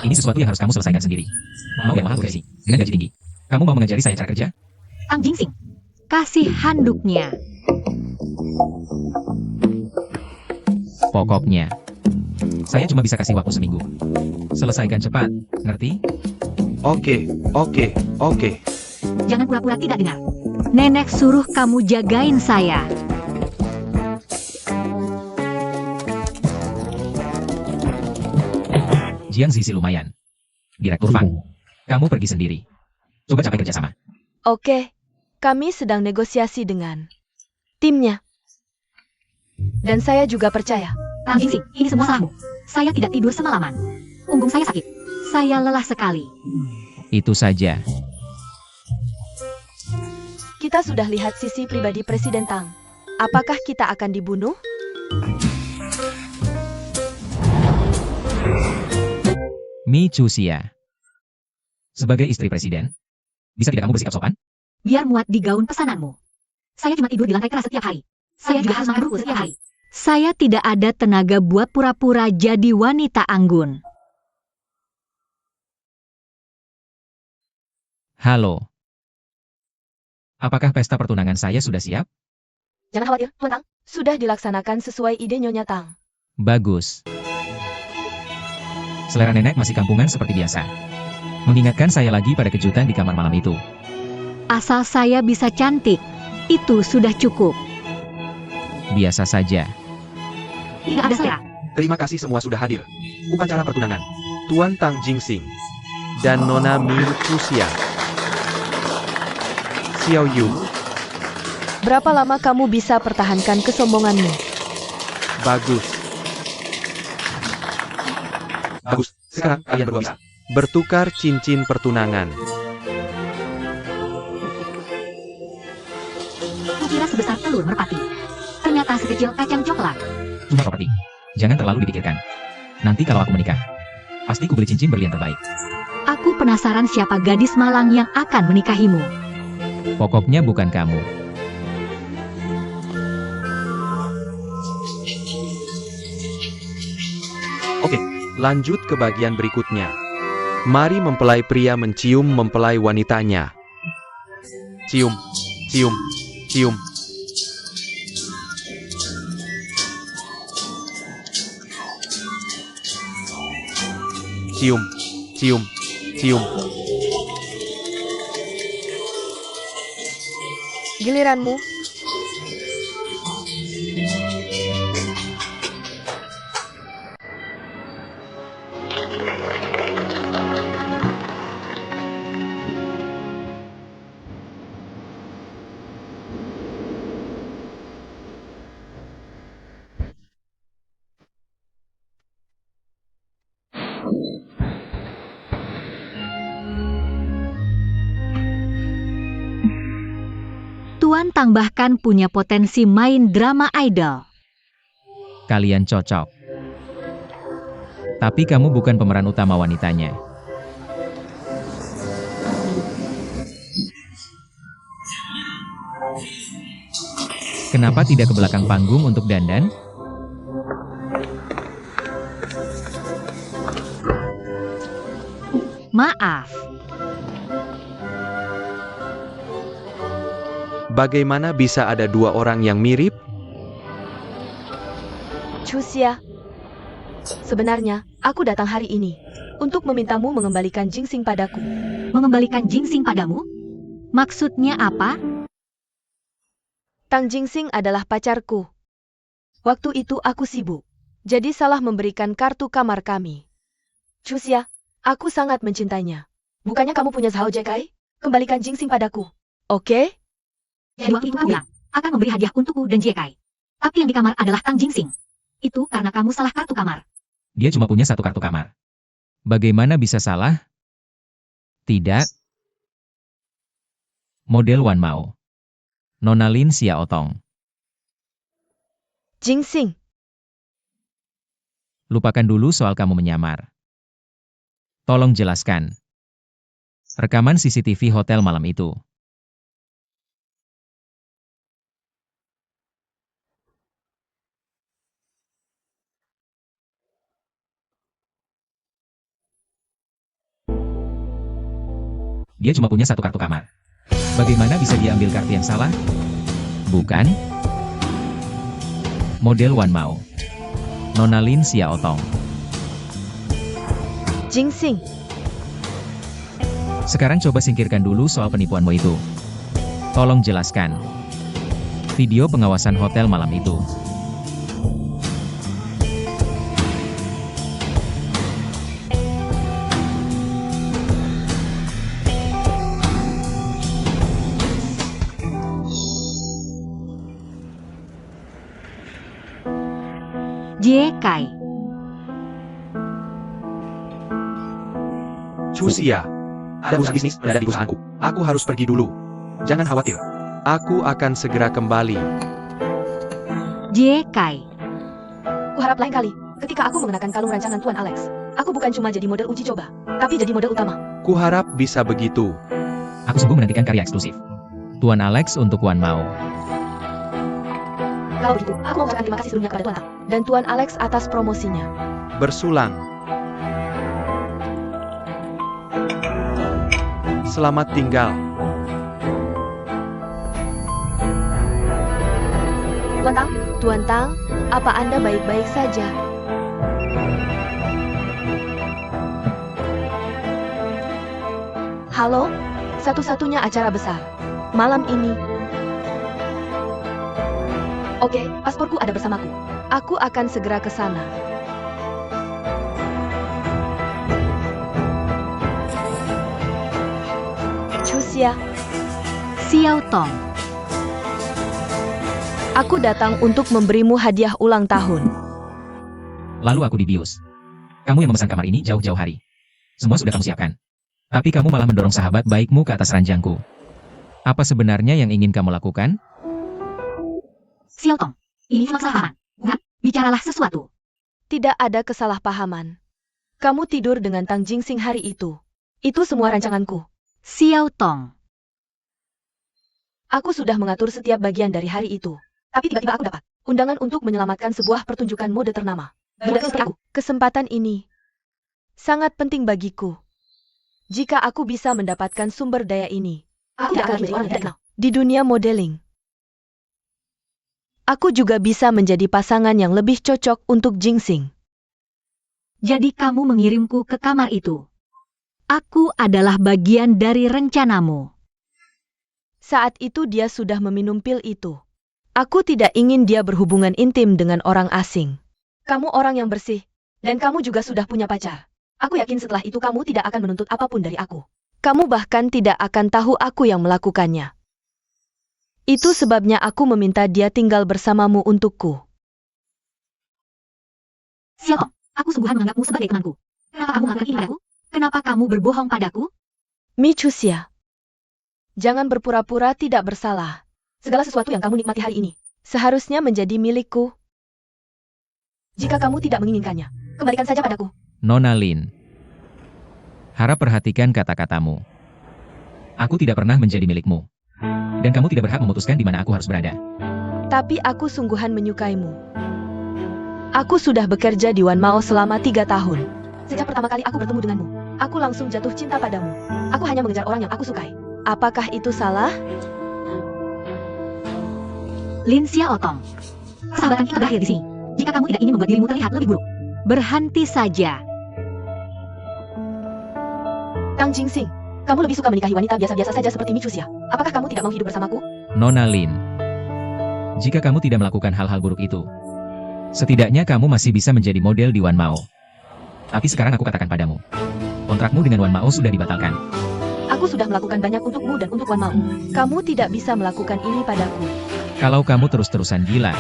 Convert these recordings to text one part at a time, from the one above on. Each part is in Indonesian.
Ini sesuatu yang harus kamu selesaikan sendiri. Mau yang mahal profesi, dengan gaji tinggi. Kamu mau mengajari saya cara kerja? Tang Jingsing, kasih handuknya. Pokoknya, saya cuma bisa kasih waktu seminggu. Selesaikan cepat, ngerti? Oke, oke, oke. Jangan pura-pura tidak dengar. Nenek suruh kamu jagain saya. Jiang Zizi lumayan. Direktur Fang, kamu pergi sendiri. Coba capai kerjasama. Oke, kami sedang negosiasi dengan timnya. Dan saya juga percaya. Tang Jingsing, ini semua salahmu. Saya tidak tidur semalaman. Punggung saya sakit. Saya lelah sekali. Itu saja. Kita sudah lihat sisi pribadi Presiden Tang. Apakah kita akan dibunuh? Mi Chuxia. Sebagai istri presiden, bisa tidak kamu bersikap sopan? Biar muat di gaun pesananmu. Saya cuma tidur di lantai keras setiap hari. Saya juga harus makan rumput setiap hari. Saya tidak ada tenaga buat pura-pura jadi wanita anggun. Halo. Apakah pesta pertunangan saya sudah siap? Jangan khawatir, Tuan Tang. Sudah dilaksanakan sesuai ide Nyonya Tang. Bagus. Selera nenek masih kampungan seperti biasa. Mengingatkan saya lagi pada kejutan di kamar malam itu. Asal saya bisa cantik, itu sudah cukup. Biasa saja. Tidak ada selera. Terima kasih semua sudah hadir. Upacara pertunangan. Tuan Tang Jingsing dan Nona Mi Chuxia. Xiao Yu, Berapa lama kamu bisa pertahankan kesombonganmu? bagus. Bagus, sekarang kalian berdua bisa bertukar cincin pertunangan. Kukira sebesar telur merpati. Ternyata sekecil kacang coklat. Cuma properti. Jangan terlalu dipikirkan. Nanti kalau aku menikah, pasti ku beli cincin berlian terbaik. Aku penasaran siapa gadis malang yang akan menikahimu. Pokoknya bukan kamu. Oke, lanjut ke bagian berikutnya. Mari mempelai pria mencium mempelai wanitanya. Cium, cium, cium. Cium, cium, cium. Giliranmu. Tuan Tang bahkan punya potensi main drama idol. Kalian cocok. Tapi kamu bukan pemeran utama wanitanya. Kenapa tidak ke belakang panggung untuk dandan? Maaf. Bagaimana bisa ada dua orang yang mirip? Chuxia. Sebenarnya, aku datang hari ini untuk memintamu mengembalikan Jingsing padaku. Mengembalikan Jingsing padamu? Maksudnya apa? Tang Jingsing adalah pacarku. Waktu itu aku sibuk, jadi salah memberikan kartu kamar kami. Chuxia, aku sangat mencintainya. Bukannya kamu punya Zhao Jekai? Kembalikan Jingsing padaku. Oke? Jadi waktu itu kamu bilang, akan memberi hadiah untukku dan Jiekai. Tapi yang di kamar adalah Tang Jingsing. Itu karena kamu salah kartu kamar. Dia cuma punya satu kartu kamar. Bagaimana bisa salah? Tidak. Model Wan Mao. Nona Lin Xiaotong. Jingsing. Lupakan dulu soal kamu menyamar. Tolong jelaskan. Rekaman CCTV hotel malam itu. Dia cuma punya satu kartu kamar. Bagaimana bisa dia ambil kartu yang salah? Bukan? Model Wan Mao. Nona Lin Xiaotong. Jingxing, Sekarang coba singkirkan dulu soal penipuanmu itu. Tolong jelaskan. Video pengawasan hotel malam itu. Jie Kai. Chuxia, ada urusan bisnis mendadak di perusahaanku. Aku harus pergi dulu. Jangan khawatir. Aku akan segera kembali. Jie Kai. kuharap lain kali, ketika aku mengenakan kalung rancangan Tuan Alex, aku bukan cuma jadi model uji coba, tapi jadi model utama. Kuharap bisa begitu. Aku sungguh menantikan karya eksklusif. Tuan Alex untuk Wan Mao. Kalau begitu, aku mau mengucapkan terima kasih sebelumnya kepada Tuan Tang dan Tuan Alex atas promosinya. Bersulang. Selamat tinggal. Tuan Tang, apa Anda baik-baik saja? Halo, satu-satunya acara besar malam ini. Oke, pasporku ada bersamaku. Aku akan segera ke sana. Chuxia, Xiao Tong. aku datang untuk memberimu hadiah ulang tahun. Lalu aku dibius. Kamu yang memesan kamar ini jauh-jauh hari. Semua sudah kamu siapkan. Tapi kamu malah mendorong sahabat baikmu ke atas ranjangku. Apa sebenarnya yang ingin kamu lakukan? Xiao Tong, ini cuma kesalahan. Bukan, bicaralah sesuatu. Tidak ada kesalahpahaman. Kamu tidur dengan Tang Jingxing hari itu. Itu semua rancanganku. Xiao Tong. Aku sudah mengatur setiap bagian dari hari itu. Tapi tiba-tiba aku dapat undangan untuk menyelamatkan sebuah pertunjukan mode ternama. Model seperti aku. Kesempatan ini sangat penting bagiku. Jika aku bisa mendapatkan sumber daya ini, aku tidak akan menjadi orang yang tidak dikenal di dunia modeling. Aku juga bisa menjadi pasangan yang lebih cocok untuk Jingxing. Jadi kamu mengirimku ke kamar itu. Aku adalah bagian dari rencanamu. Saat itu dia sudah meminum pil itu. Aku tidak ingin dia berhubungan intim dengan orang asing. Kamu orang yang bersih, dan kamu juga sudah punya pacar. Aku yakin setelah itu kamu tidak akan menuntut apapun dari aku. Kamu bahkan tidak akan tahu aku yang melakukannya. Itu sebabnya aku meminta dia tinggal bersamamu untukku. Xiao Tong, aku sungguhan menganggapmu sebagai temanku. Kenapa kamu melakukan ini padaku? Kenapa kamu berbohong padaku? Mi Chuxia, jangan berpura-pura tidak bersalah. Segala sesuatu yang kamu nikmati hari ini seharusnya menjadi milikku. Jika kamu tidak menginginkannya, kembalikan saja padaku. Nona Lin. Harap perhatikan kata-katamu. Aku tidak pernah menjadi milikmu. Dan kamu tidak berhak memutuskan di mana aku harus berada. Tapi aku sungguhan menyukaimu. Aku sudah bekerja di Wan Mao selama 3 tahun. Sejak pertama kali aku bertemu denganmu, aku langsung jatuh cinta padamu. Aku hanya mengejar orang yang aku sukai. Apakah itu salah? Lin Xiao Tong. Persahabatan kita berakhir di sini. Jika kamu tidak ingin membuat dirimu terlihat lebih buruk, berhenti saja. Tang Jingxing, kamu lebih suka menikahi wanita biasa-biasa saja seperti Mi Chuxia. Apakah kamu tidak mau hidup bersamaku? Nona Lin. Jika kamu tidak melakukan hal-hal buruk itu, setidaknya kamu masih bisa menjadi model di Wan Mao. Tapi sekarang aku katakan padamu, kontrakmu dengan Wan Mao sudah dibatalkan. Aku sudah melakukan banyak untukmu dan untuk Wan Mao. Kamu tidak bisa melakukan ini padaku. Kalau kamu terus-terusan gila,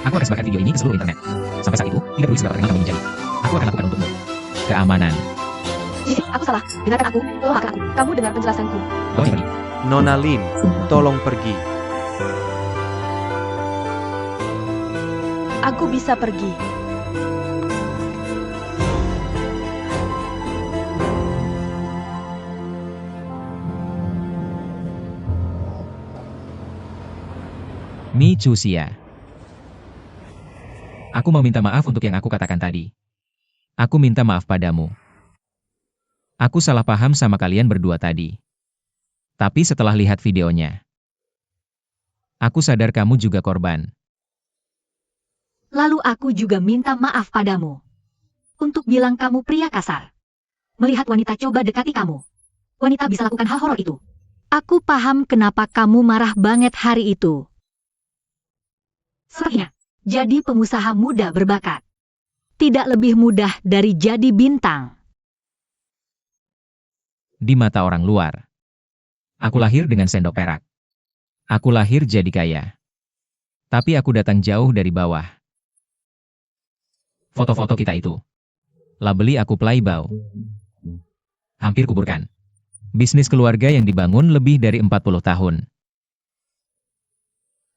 aku akan sebarkan video ini ke seluruh internet. Sampai saat itu, tidak peduli seberapa terkenal kamu menjadi. Aku akan lakukan untukmu. Keamanan. Jadi, aku salah. Dengarkan aku, tolong maafkan aku. Kamu dengar penjelasanku. Bawa pergi. Nona Lin, tolong pergi. Aku bisa pergi. Mi Chuxia. Aku mau minta maaf untuk yang aku katakan tadi. Aku minta maaf padamu. Aku salah paham sama kalian berdua tadi. Tapi setelah lihat videonya, aku sadar kamu juga korban. Lalu aku juga minta maaf padamu. Untuk bilang kamu pria kasar. Melihat wanita coba dekati kamu. Wanita bisa lakukan hal horor itu. Aku paham kenapa kamu marah banget hari itu. Sepertinya, jadi pengusaha muda berbakat. Tidak lebih mudah dari jadi bintang. Di mata orang luar, aku lahir dengan sendok perak. Aku lahir jadi kaya. Tapi aku datang jauh dari bawah. Foto-foto kita itu. Labeli aku playboy. Hampir kuburkan. Bisnis keluarga yang dibangun lebih dari 40 tahun.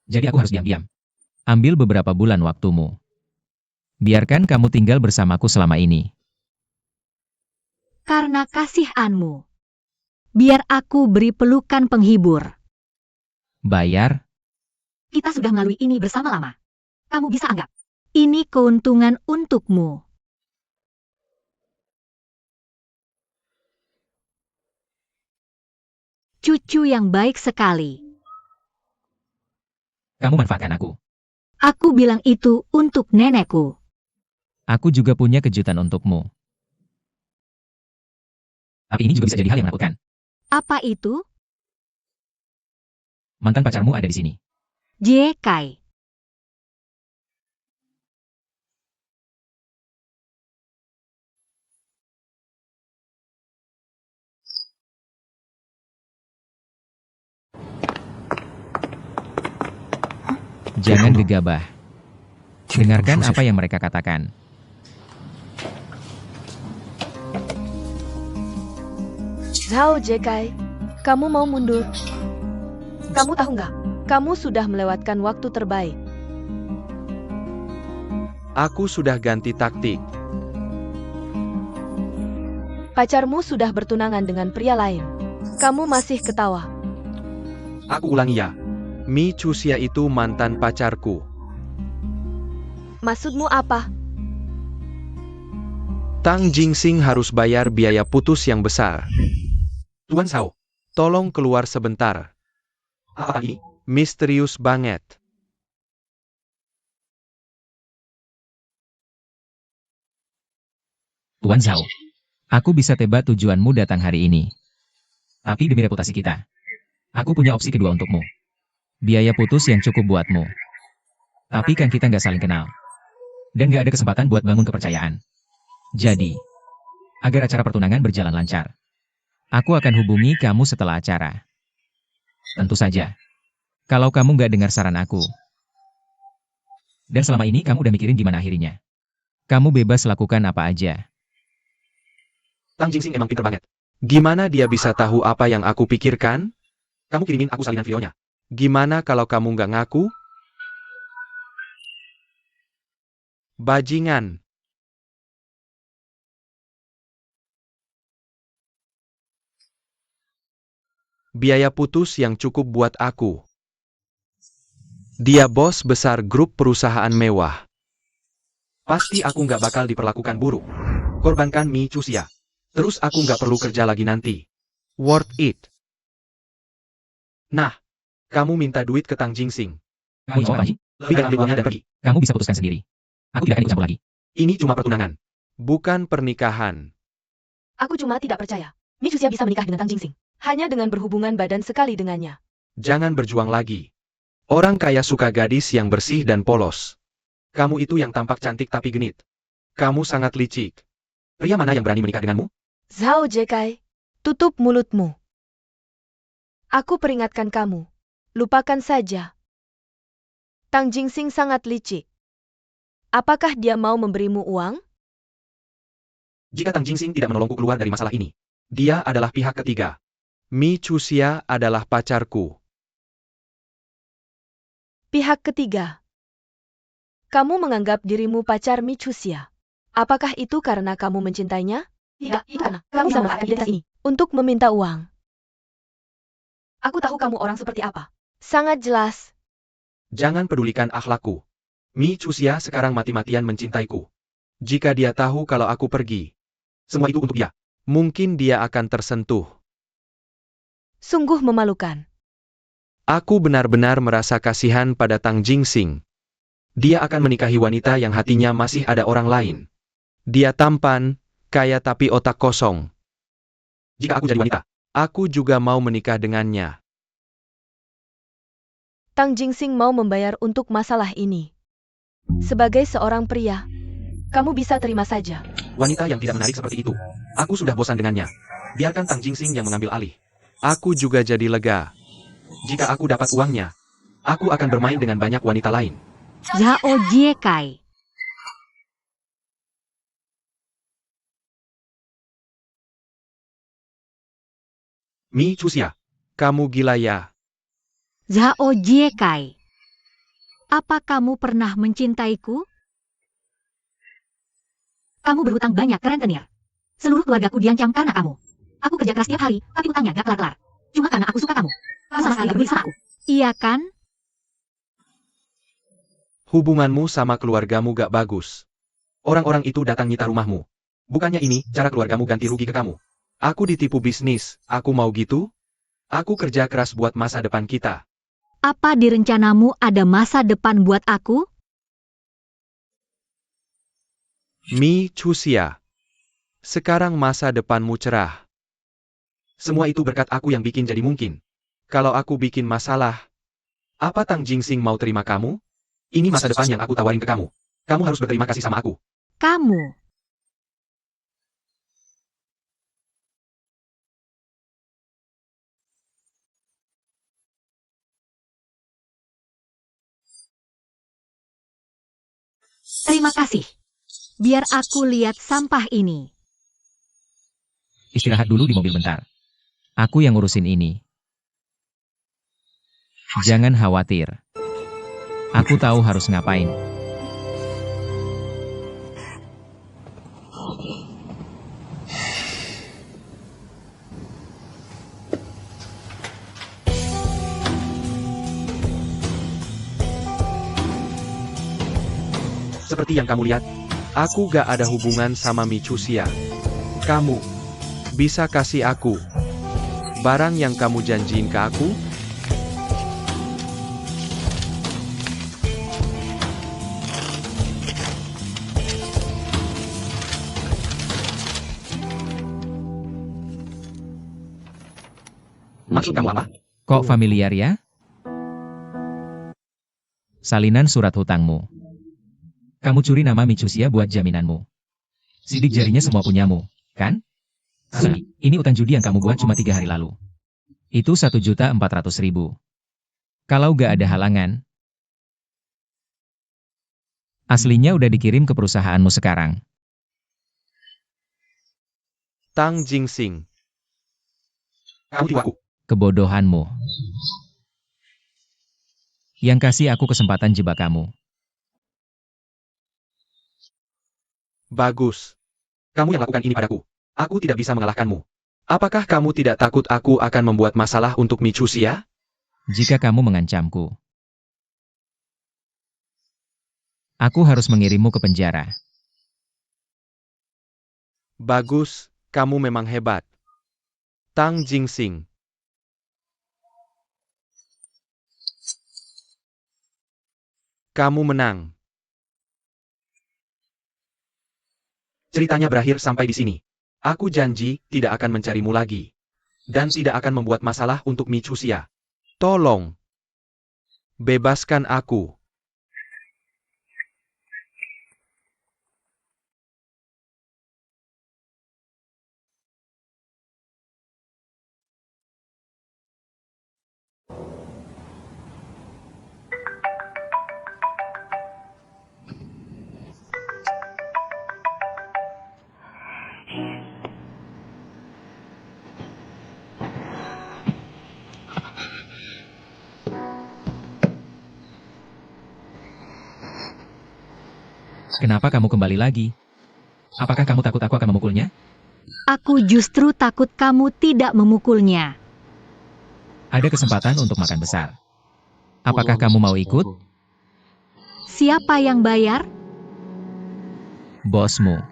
Jadi aku harus diam-diam. Ambil beberapa bulan waktumu. Biarkan kamu tinggal bersamaku selama ini. Karena kasihanmu. Biar aku beri pelukan penghibur. Bayar? Kita sudah melalui ini bersama lama. Kamu bisa anggap. Ini keuntungan untukmu. Cucu yang baik sekali. Kamu manfaatkan aku. Aku bilang itu untuk nenekku. Aku juga punya kejutan untukmu. Tapi ini juga bisa jadi hal yang menakutkan. Apa itu? Mantan pacarmu ada di sini. JK. Jangan gegabah. Dengarkan apa yang mereka katakan. Zhao Jekai, kamu mau mundur? Kamu tahu nggak? Kamu sudah melewatkan waktu terbaik. Aku sudah ganti taktik. Pacarmu sudah bertunangan dengan pria lain. Kamu masih ketawa. Aku ulangi ya. Mi Chuxia itu mantan pacarku. Maksudmu apa? Tang Jingxing harus bayar biaya putus yang besar. Tuan Zhao, tolong keluar sebentar. Apa ini? Misterius banget. Tuan Zhao, aku bisa tebak tujuanmu datang hari ini. Tapi demi reputasi kita, aku punya opsi kedua untukmu. Biaya putus yang cukup buatmu. Tapi kan kita nggak saling kenal. Dan nggak ada kesempatan buat bangun kepercayaan. Jadi, agar acara pertunangan berjalan lancar, aku akan hubungi kamu setelah acara. Tentu saja, kalau kamu nggak dengar saran aku. Dan selama ini kamu udah mikirin gimana akhirnya. Kamu bebas lakukan apa aja. Tang Jingxing emang pinter banget. Gimana dia bisa tahu apa yang aku pikirkan? Kamu kirimin aku salinan videonya. Gimana kalau kamu nggak ngaku? Bajingan. Biaya putus yang cukup buat aku. Dia bos besar grup perusahaan mewah. Pasti aku nggak bakal diperlakukan buruk. Korbankan Mi Chuxia. Terus aku nggak perlu kerja lagi nanti. Worth it. Nah, kamu minta duit ke Tang Jingxing. Kamu mau apa, Ji? Lebih ambil uangnya dan pergi. Kamu bisa putuskan sendiri. Aku tidak akan ikut campur lagi. Ini cuma pertunangan. Bukan pernikahan. Aku cuma tidak percaya. Mi Chuxia bisa menikah dengan Tang Jingxing. Hanya dengan berhubungan badan sekali dengannya. Jangan berjuang lagi. Orang kaya suka gadis yang bersih dan polos. Kamu itu yang tampak cantik tapi genit. Kamu sangat licik. Pria mana yang berani menikah denganmu? Zhao Jekai, tutup mulutmu. Aku peringatkan kamu. Lupakan saja. Tang Jingxing sangat licik. Apakah dia mau memberimu uang? Jika Tang Jingxing tidak menolongku keluar dari masalah ini, dia adalah pihak ketiga. Mi Chuxia adalah pacarku. Pihak ketiga. Kamu menganggap dirimu pacar Mi Chuxia. Apakah itu karena kamu mencintainya? Tidak, itu karena kamu bisa memanfaatkan identitas ini untuk meminta uang. Aku tahu kamu orang seperti apa. Sangat jelas. Jangan pedulikan akhlakku. Mi Chuxia sekarang mati-matian mencintaiku. Jika dia tahu kalau aku pergi, semua itu untuk dia. Mungkin dia akan tersentuh. Sungguh memalukan. Aku benar-benar merasa kasihan pada Tang Jingsing. Dia akan menikahi wanita yang hatinya masih ada orang lain. Dia tampan, kaya tapi otak kosong. Jika aku jadi wanita, aku juga mau menikah dengannya. Tang Jingsing mau membayar untuk masalah ini. Sebagai seorang pria, kamu bisa terima saja. Wanita yang tidak menarik seperti itu. Aku sudah bosan dengannya. Biarkan Tang Jingsing yang mengambil alih. Aku juga jadi lega. Jika aku dapat uangnya, aku akan bermain dengan banyak wanita lain. Zhao Jiekai. Mi Chuxia, kamu gila ya? Zhao Jiekai. Apa kamu pernah mencintaiku? Kamu berhutang banyak ke rentenir. Seluruh keluargaku diancam karena kamu. Aku kerja keras tiap hari, tapi utangnya gak kelar-kelar. Cuma karena aku suka kamu. Kamu sama sekali gak peduli sama aku. Iya kan? Hubunganmu sama keluargamu gak bagus. Orang-orang itu datang nyita rumahmu. Bukannya ini cara keluargamu ganti rugi ke kamu. Aku ditipu bisnis, aku mau gitu? Aku kerja keras buat masa depan kita. Apa di rencanamu ada masa depan buat aku? Mi Chuxia. Sekarang masa depanmu cerah. Semua itu berkat aku yang bikin jadi mungkin. Kalau aku bikin masalah, apa Tang Jingsing mau terima kamu? Ini masa depan yang aku tawarin ke kamu. Kamu harus berterima kasih sama aku. Kamu. Terima kasih. Biar aku lihat sampah ini. Istirahat dulu di mobil bentar. Aku yang ngurusin ini. Jangan khawatir. Aku tahu harus ngapain. Seperti yang kamu lihat, aku gak ada hubungan sama Mi Chuxia. Kamu bisa kasih aku barang yang kamu janjiin ke aku? Maksud kamu apa? Kok familiar ya? Salinan surat hutangmu. Kamu curi nama Mi Chuxia buat jaminanmu. Sidik jarinya semua punyamu, kan? Ini utang judi yang kamu buat cuma 3 hari lalu. Itu 1.400.000. Kalau gak ada halangan, aslinya udah dikirim ke perusahaanmu sekarang. Tang Jingsing. Kamu tipu aku. Kebodohanmu. Yang kasih aku kesempatan jebak kamu. Bagus. Kamu yang lakukan ini padaku. Aku tidak bisa mengalahkanmu. Apakah kamu tidak takut aku akan membuat masalah untuk Mi Chuxia? Jika kamu mengancamku, aku harus mengirimmu ke penjara. Bagus, kamu memang hebat. Tang Jingsing. Kamu menang. Ceritanya berakhir sampai di sini. Aku janji tidak akan mencarimu lagi. Dan tidak akan membuat masalah untuk Mi Chuxia. Tolong. Bebaskan aku. Kenapa kamu kembali lagi? Apakah kamu takut aku akan memukulnya? Aku justru takut kamu tidak memukulnya. Ada kesempatan untuk makan besar. Apakah kamu mau ikut? Siapa yang bayar? Bosmu.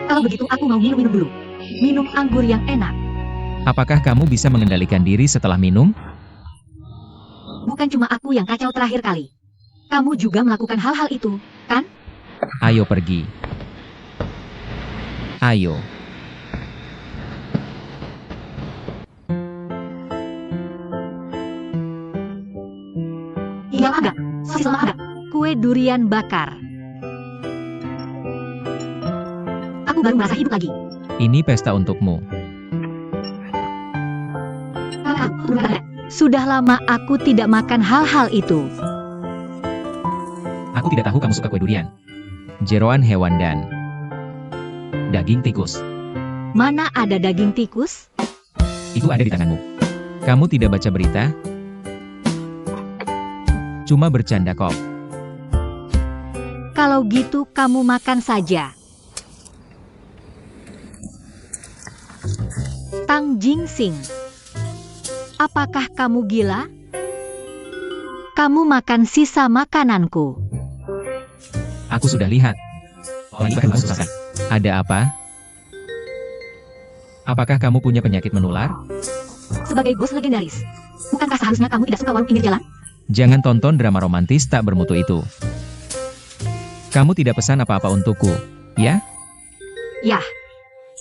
Kalau begitu aku mau minum-minum dulu. minum anggur yang enak. Apakah kamu bisa mengendalikan diri setelah minum? Bukan cuma aku yang kacau terakhir kali. Kamu juga melakukan hal-hal itu, kan? Ayo pergi. Ayo. Iya agak, sosis lemah agak. Kue durian bakar. Aku baru merasa hidup lagi. Ini pesta untukmu. Sudah lama aku tidak makan hal-hal itu. Aku tidak tahu kamu suka kue durian. Jeroan hewan dan daging tikus. Mana ada daging tikus? Itu ada di tanganmu. Kamu tidak baca berita? Cuma bercanda kok. Kalau gitu kamu makan saja. Tang Jingsing. Apakah kamu gila? Kamu makan sisa makananku. Aku sudah lihat. Orang ini bahkan susah. Ada apa? Apakah kamu punya penyakit menular? Sebagai bos legendaris, bukankah seharusnya kamu tidak suka warung pinggir jalan? Jangan tonton drama romantis tak bermutu itu. Kamu tidak pesan apa-apa untukku, ya? Yah,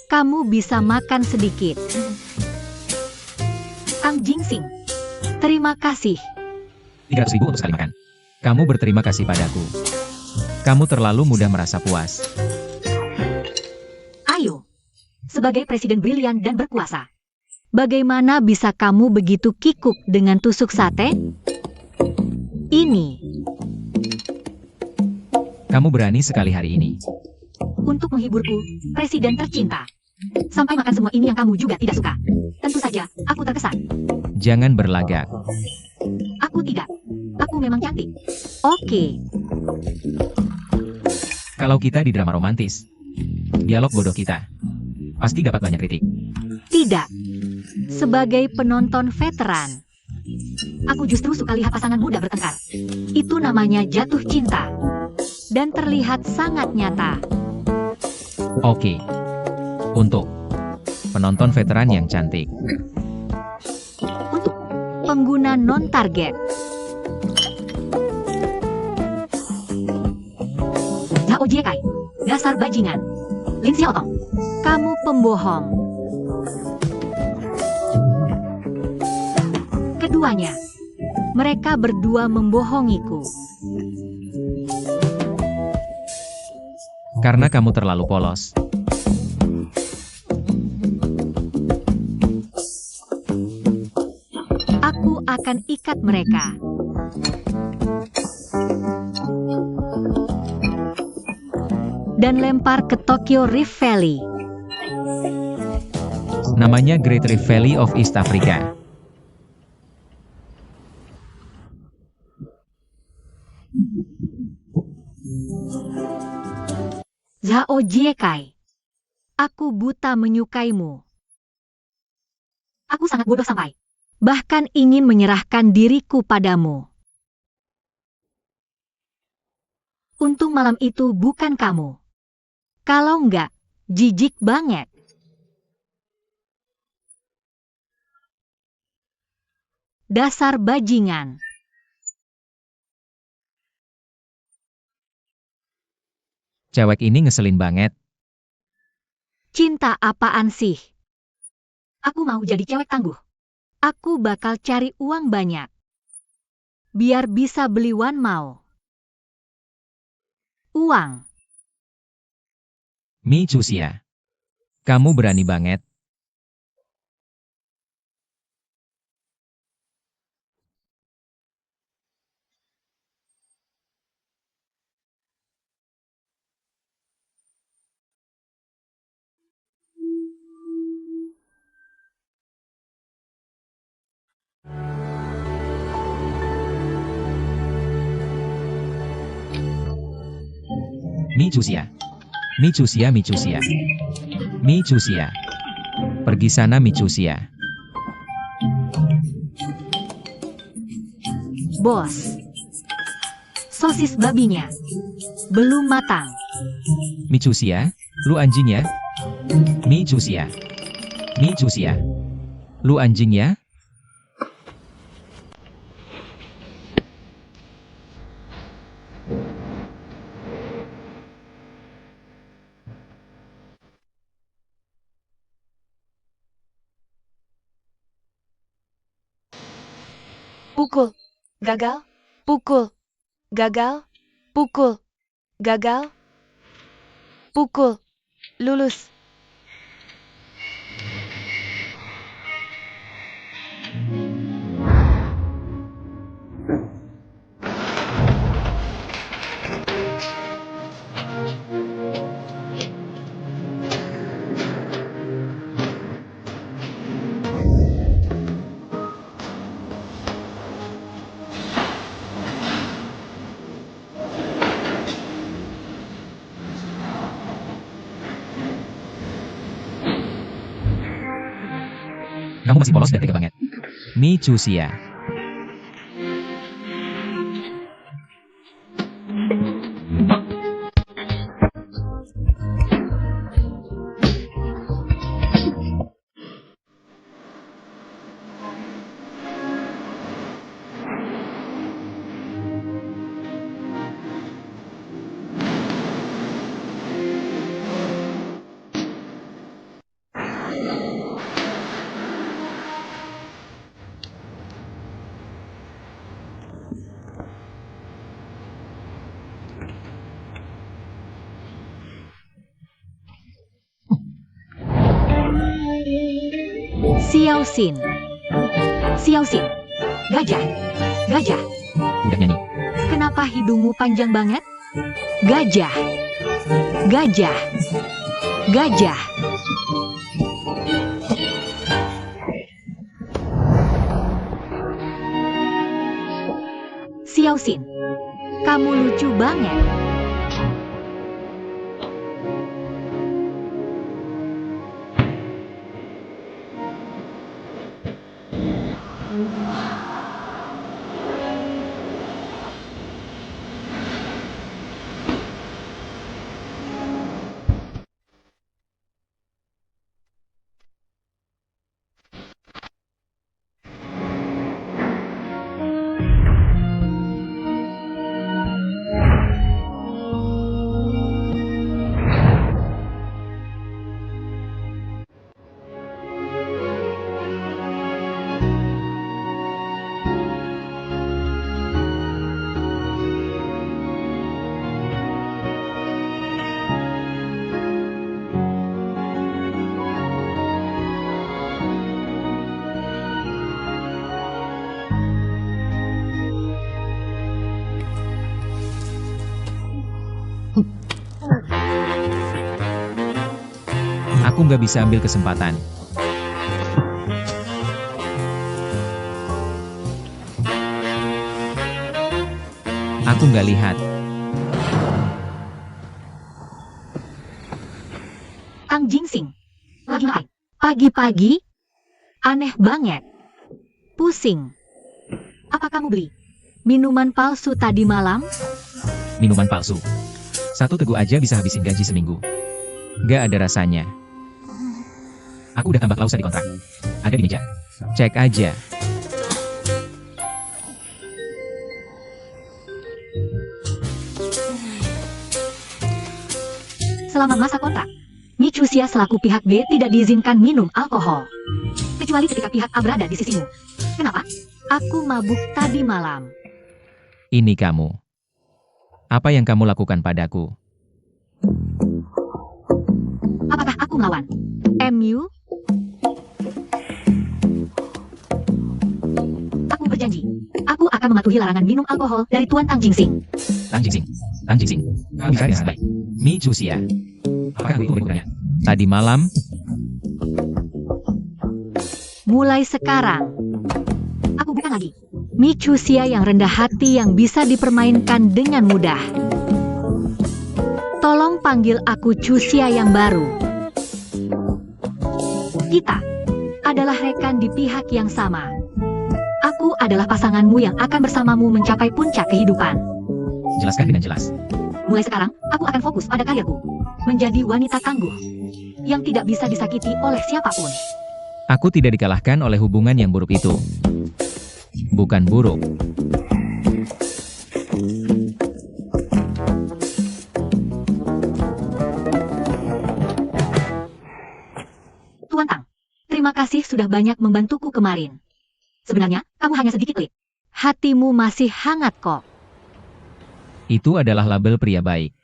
kamu bisa makan sedikit. Tang Jingsing, terima kasih. 300.000 untuk sekali makan. Kamu berterima kasih padaku. Kamu terlalu mudah merasa puas. Ayo, sebagai presiden brilian dan berkuasa, bagaimana bisa kamu begitu kikuk dengan tusuk sate? Ini, Kamu berani sekali hari ini. untuk menghiburku, presiden tercinta. Sampai makan semua ini yang kamu juga tidak suka. Tentu saja, aku terkesan. Jangan berlagak. Aku tidak. Aku memang cantik. Oke, Kalau kita di drama romantis, dialog bodoh kita pasti dapat banyak kritik. tidak. Sebagai penonton veteran, aku justru suka lihat pasangan muda bertengkar. Itu namanya jatuh cinta. Dan terlihat sangat nyata. Oke. Untuk penonton veteran yang cantik. Untuk pengguna non-target, Zhao Jiekai, dasar bajingan. Lin Xiaotong, kamu pembohong. Keduanya, mereka berdua membohongiku. Karena kamu terlalu polos. Aku akan ikat mereka. Dan lempar ke Tokyo Rift Valley. Namanya Great Rift Valley of East Africa. Zhao Jiekai, aku buta menyukaimu. Aku sangat bodoh sampai bahkan ingin menyerahkan diriku padamu. Untung malam itu bukan kamu. Kalau enggak, jijik banget. Dasar bajingan. Cewek ini ngeselin banget. Cinta apaan sih? Aku mau jadi cewek tangguh. Aku bakal cari uang banyak. Biar bisa beli Wan Mao. Uang. Mi Chuxia. Kamu berani banget. Mi Chuxia. Mi Chuxia, Mi Chuxia. Mi Chuxia. Pergi sana Mi Chuxia. Bos. Sosis babinya belum matang. Mi Chuxia, lu anjing ya? Mi Chuxia. Mi Chuxia. Lu anjing ya? Pukul. Gagal. Pukul. Gagal. Pukul. Gagal. Pukul. Lulus. Kamu masih polos dan tega banget. Mi Chuxia. Xiao Xin. Xiao Xin. Gajah. Gajah. Udah nyanyi. Kenapa hidungmu panjang banget? Gajah. Gajah. Gajah. Xiao Xin. Kamu lucu banget. Aku nggak bisa ambil kesempatan. Aku nggak lihat. Kang Jingsing. Lagi ngapain? Pagi-pagi? Aneh banget. Pusing. Apa kamu beli minuman palsu tadi malam? Minuman palsu. Satu teguk aja bisa habisin gaji seminggu. Nggak ada rasanya. Aku udah tambah klausa di kontrak. Ada di meja. Cek aja. Selama masa kontrak, Mi Chuxia selaku pihak B tidak diizinkan minum alkohol. Kecuali ketika pihak A berada di sisimu. Kenapa? Aku mabuk tadi malam. Ini kamu. Apa yang kamu lakukan padaku? Apakah aku melawan? MU? Aku berjanji. Aku akan mematuhi larangan minum alkohol dari Tuan Tang Jingsing. Tang Jingsing. Tang Jingsing. Kamu bisa dengan baik. Mi Chuxia. Apakah itu berikutnya? Tadi malam, Mulai sekarang, aku bukan lagi Mi Chuxia yang rendah hati yang bisa dipermainkan dengan mudah. Tolong panggil aku Chuxia yang baru. Kita adalah rekan di pihak yang sama. Aku adalah pasanganmu yang akan bersamamu mencapai puncak kehidupan. jelaskan dengan jelas. Mulai sekarang, aku akan fokus pada karirku. Menjadi wanita tangguh. yang tidak bisa disakiti oleh siapapun. Aku tidak dikalahkan oleh hubungan yang buruk itu. Bukan buruk. Tuan Tang, terima kasih sudah banyak membantuku kemarin. Sebenarnya, kamu hanya sedikit pelit. Hatimu masih hangat kok. Itu adalah label pria baik.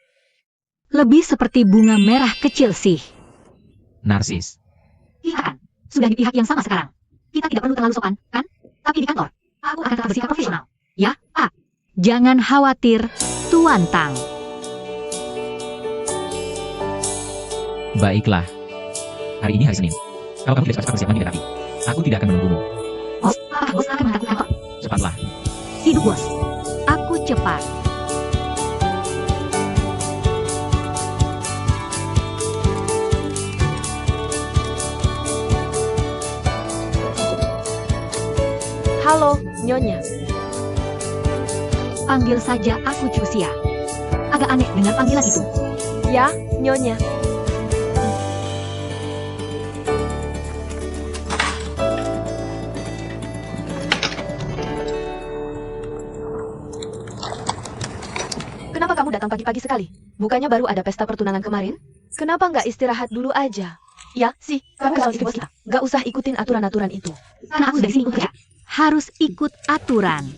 Lebih seperti bunga merah kecil sih. Narsis. Iya kan? Sudah di pihak yang sama sekarang. Kita tidak perlu terlalu sopan, kan? Tapi di kantor, aku akan tetap bersikap profesional. Ya, Pak? Jangan khawatir, Tuan Tang. Baiklah. Hari ini hari Senin. Kalau kamu tidak cepat bersiap mandi dan rapi, aku tidak akan menunggumu. Bos, apakah bos akan mengantarku kantor? Cepatlah. Hidup bos. Aku cepat. Halo, Nyonya. Panggil saja aku Chusia. Agak aneh dengar panggilan itu. Ya, Nyonya. Kenapa kamu datang pagi-pagi sekali? Bukannya baru ada pesta pertunangan kemarin? Kenapa nggak istirahat dulu aja? Ya, sih, kamu selalu ikut bos kita. Nggak usah ikutin aturan-aturan itu. Karena aku dari sini untuk kerja. Harus ikut aturan.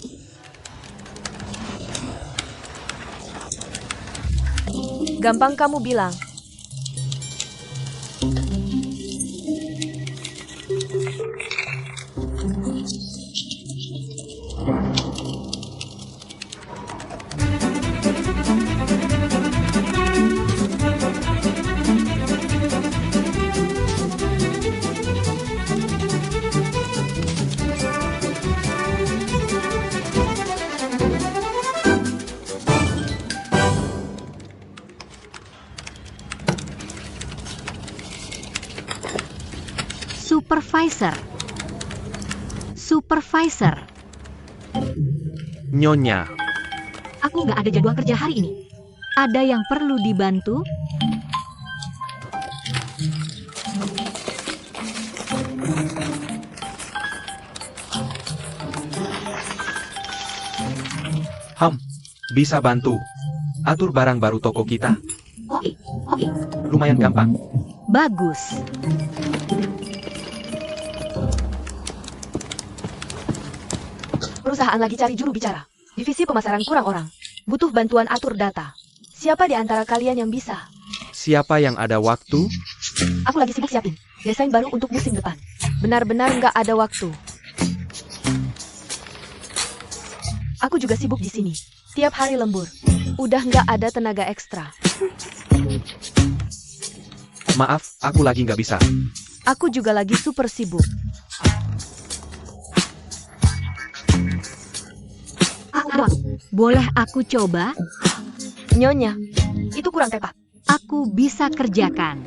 Gampang kamu bilang. Supervisor. Supervisor. Nyonya, Aku nggak ada jadwal kerja hari ini. Ada yang perlu dibantu? bisa bantu. Atur barang baru toko kita. Oke, oke. Lumayan gampang. Bagus. Perusahaan lagi cari juru bicara. Divisi pemasaran kurang orang. Butuh bantuan atur data. Siapa di antara kalian yang bisa? Siapa yang ada waktu? Aku lagi sibuk siapin desain baru untuk musim depan. Benar-benar nggak ada waktu. Aku juga sibuk di sini. Tiap hari lembur. Udah nggak ada tenaga ekstra. Maaf, aku lagi nggak bisa. Aku juga lagi super sibuk. Boleh aku coba? Nyonya, itu kurang tepat. Aku bisa kerjakan.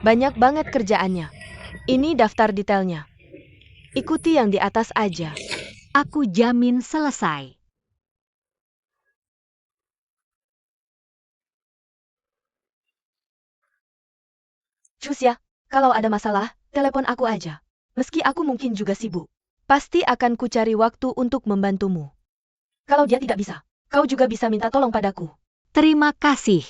Banyak banget kerjaannya. Ini daftar detailnya. Ikuti yang di atas aja. Aku jamin selesai. Cus ya, kalau ada masalah, telepon aku aja. Meski aku mungkin juga sibuk. Pasti akan kucari waktu untuk membantumu. Kalau dia tidak bisa, kau juga bisa minta tolong padaku. Terima kasih.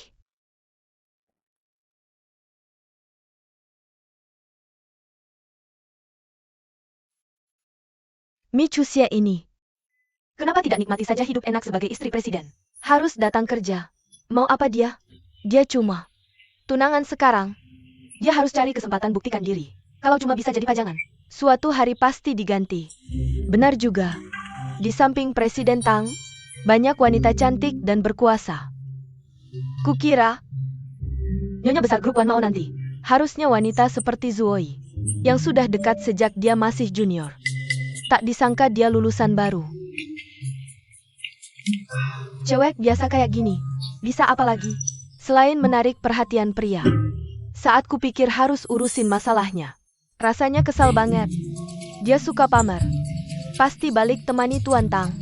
Mi Chusia ini. Kenapa tidak nikmati saja hidup enak sebagai istri presiden? Harus datang kerja. Mau apa dia? Dia cuma tunangan sekarang. Dia harus cari kesempatan buktikan diri. Kalau cuma bisa jadi pajangan, suatu hari pasti diganti. Benar juga. Di samping Presiden Tang, banyak wanita cantik dan berkuasa. Kukira, Nyonya besar grup Wan Mao nanti. Harusnya wanita seperti Zuoi, yang sudah dekat sejak dia masih junior. Tak disangka dia lulusan baru. Cewek biasa kayak gini, bisa apa lagi? Selain menarik perhatian pria. Saat kupikir harus urusin masalahnya, rasanya kesal banget. Dia suka pamer. Pasti balik temani Tuan Tang.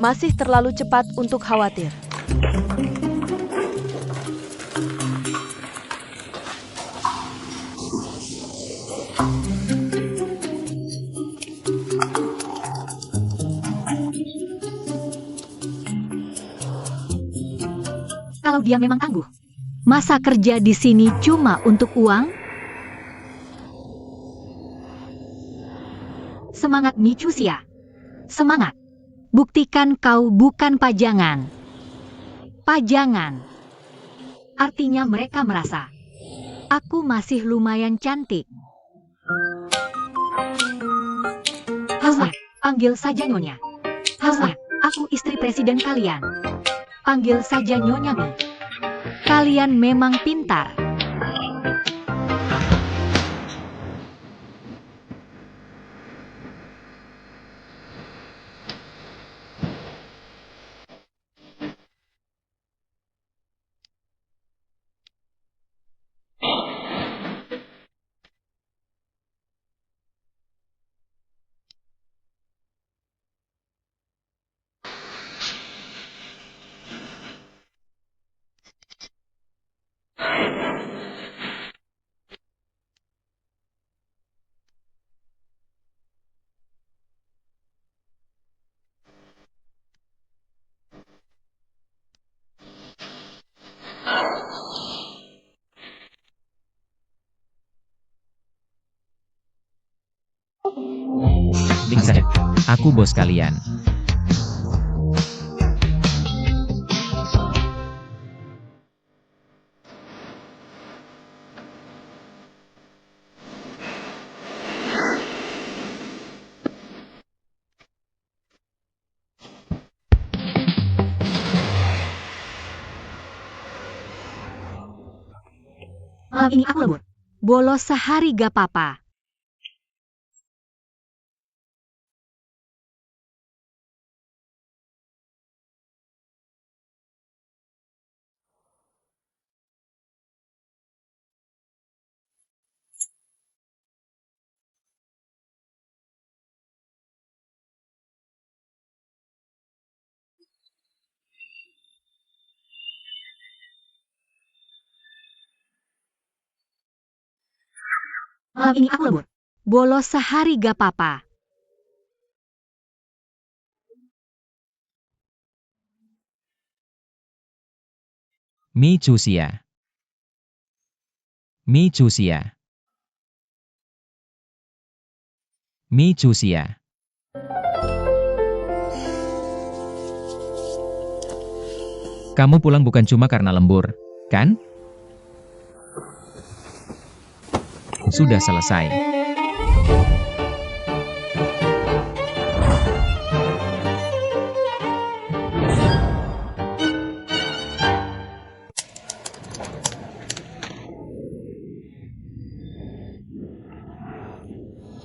Masih terlalu cepat untuk khawatir. Kalau dia memang tangguh, masa kerja di sini cuma untuk uang? Semangat Micusia. Semangat. Buktikan kau bukan pajangan. Pajangan. Artinya mereka merasa, aku masih lumayan cantik. Hausnya, panggil saja Nyonya. Hausnya, aku istri presiden kalian. Panggil saja Nyonya Mi. Kalian memang pintar. Ding saja. Aku bos kalian. Malam ini aku lembur. Bolos sehari gak apa-apa. Malam ini aku lembur. Bolos sehari gak apa-apa. Micusia. Micusia. Micusia. Kamu pulang bukan cuma karena lembur, kan? Sudah selesai.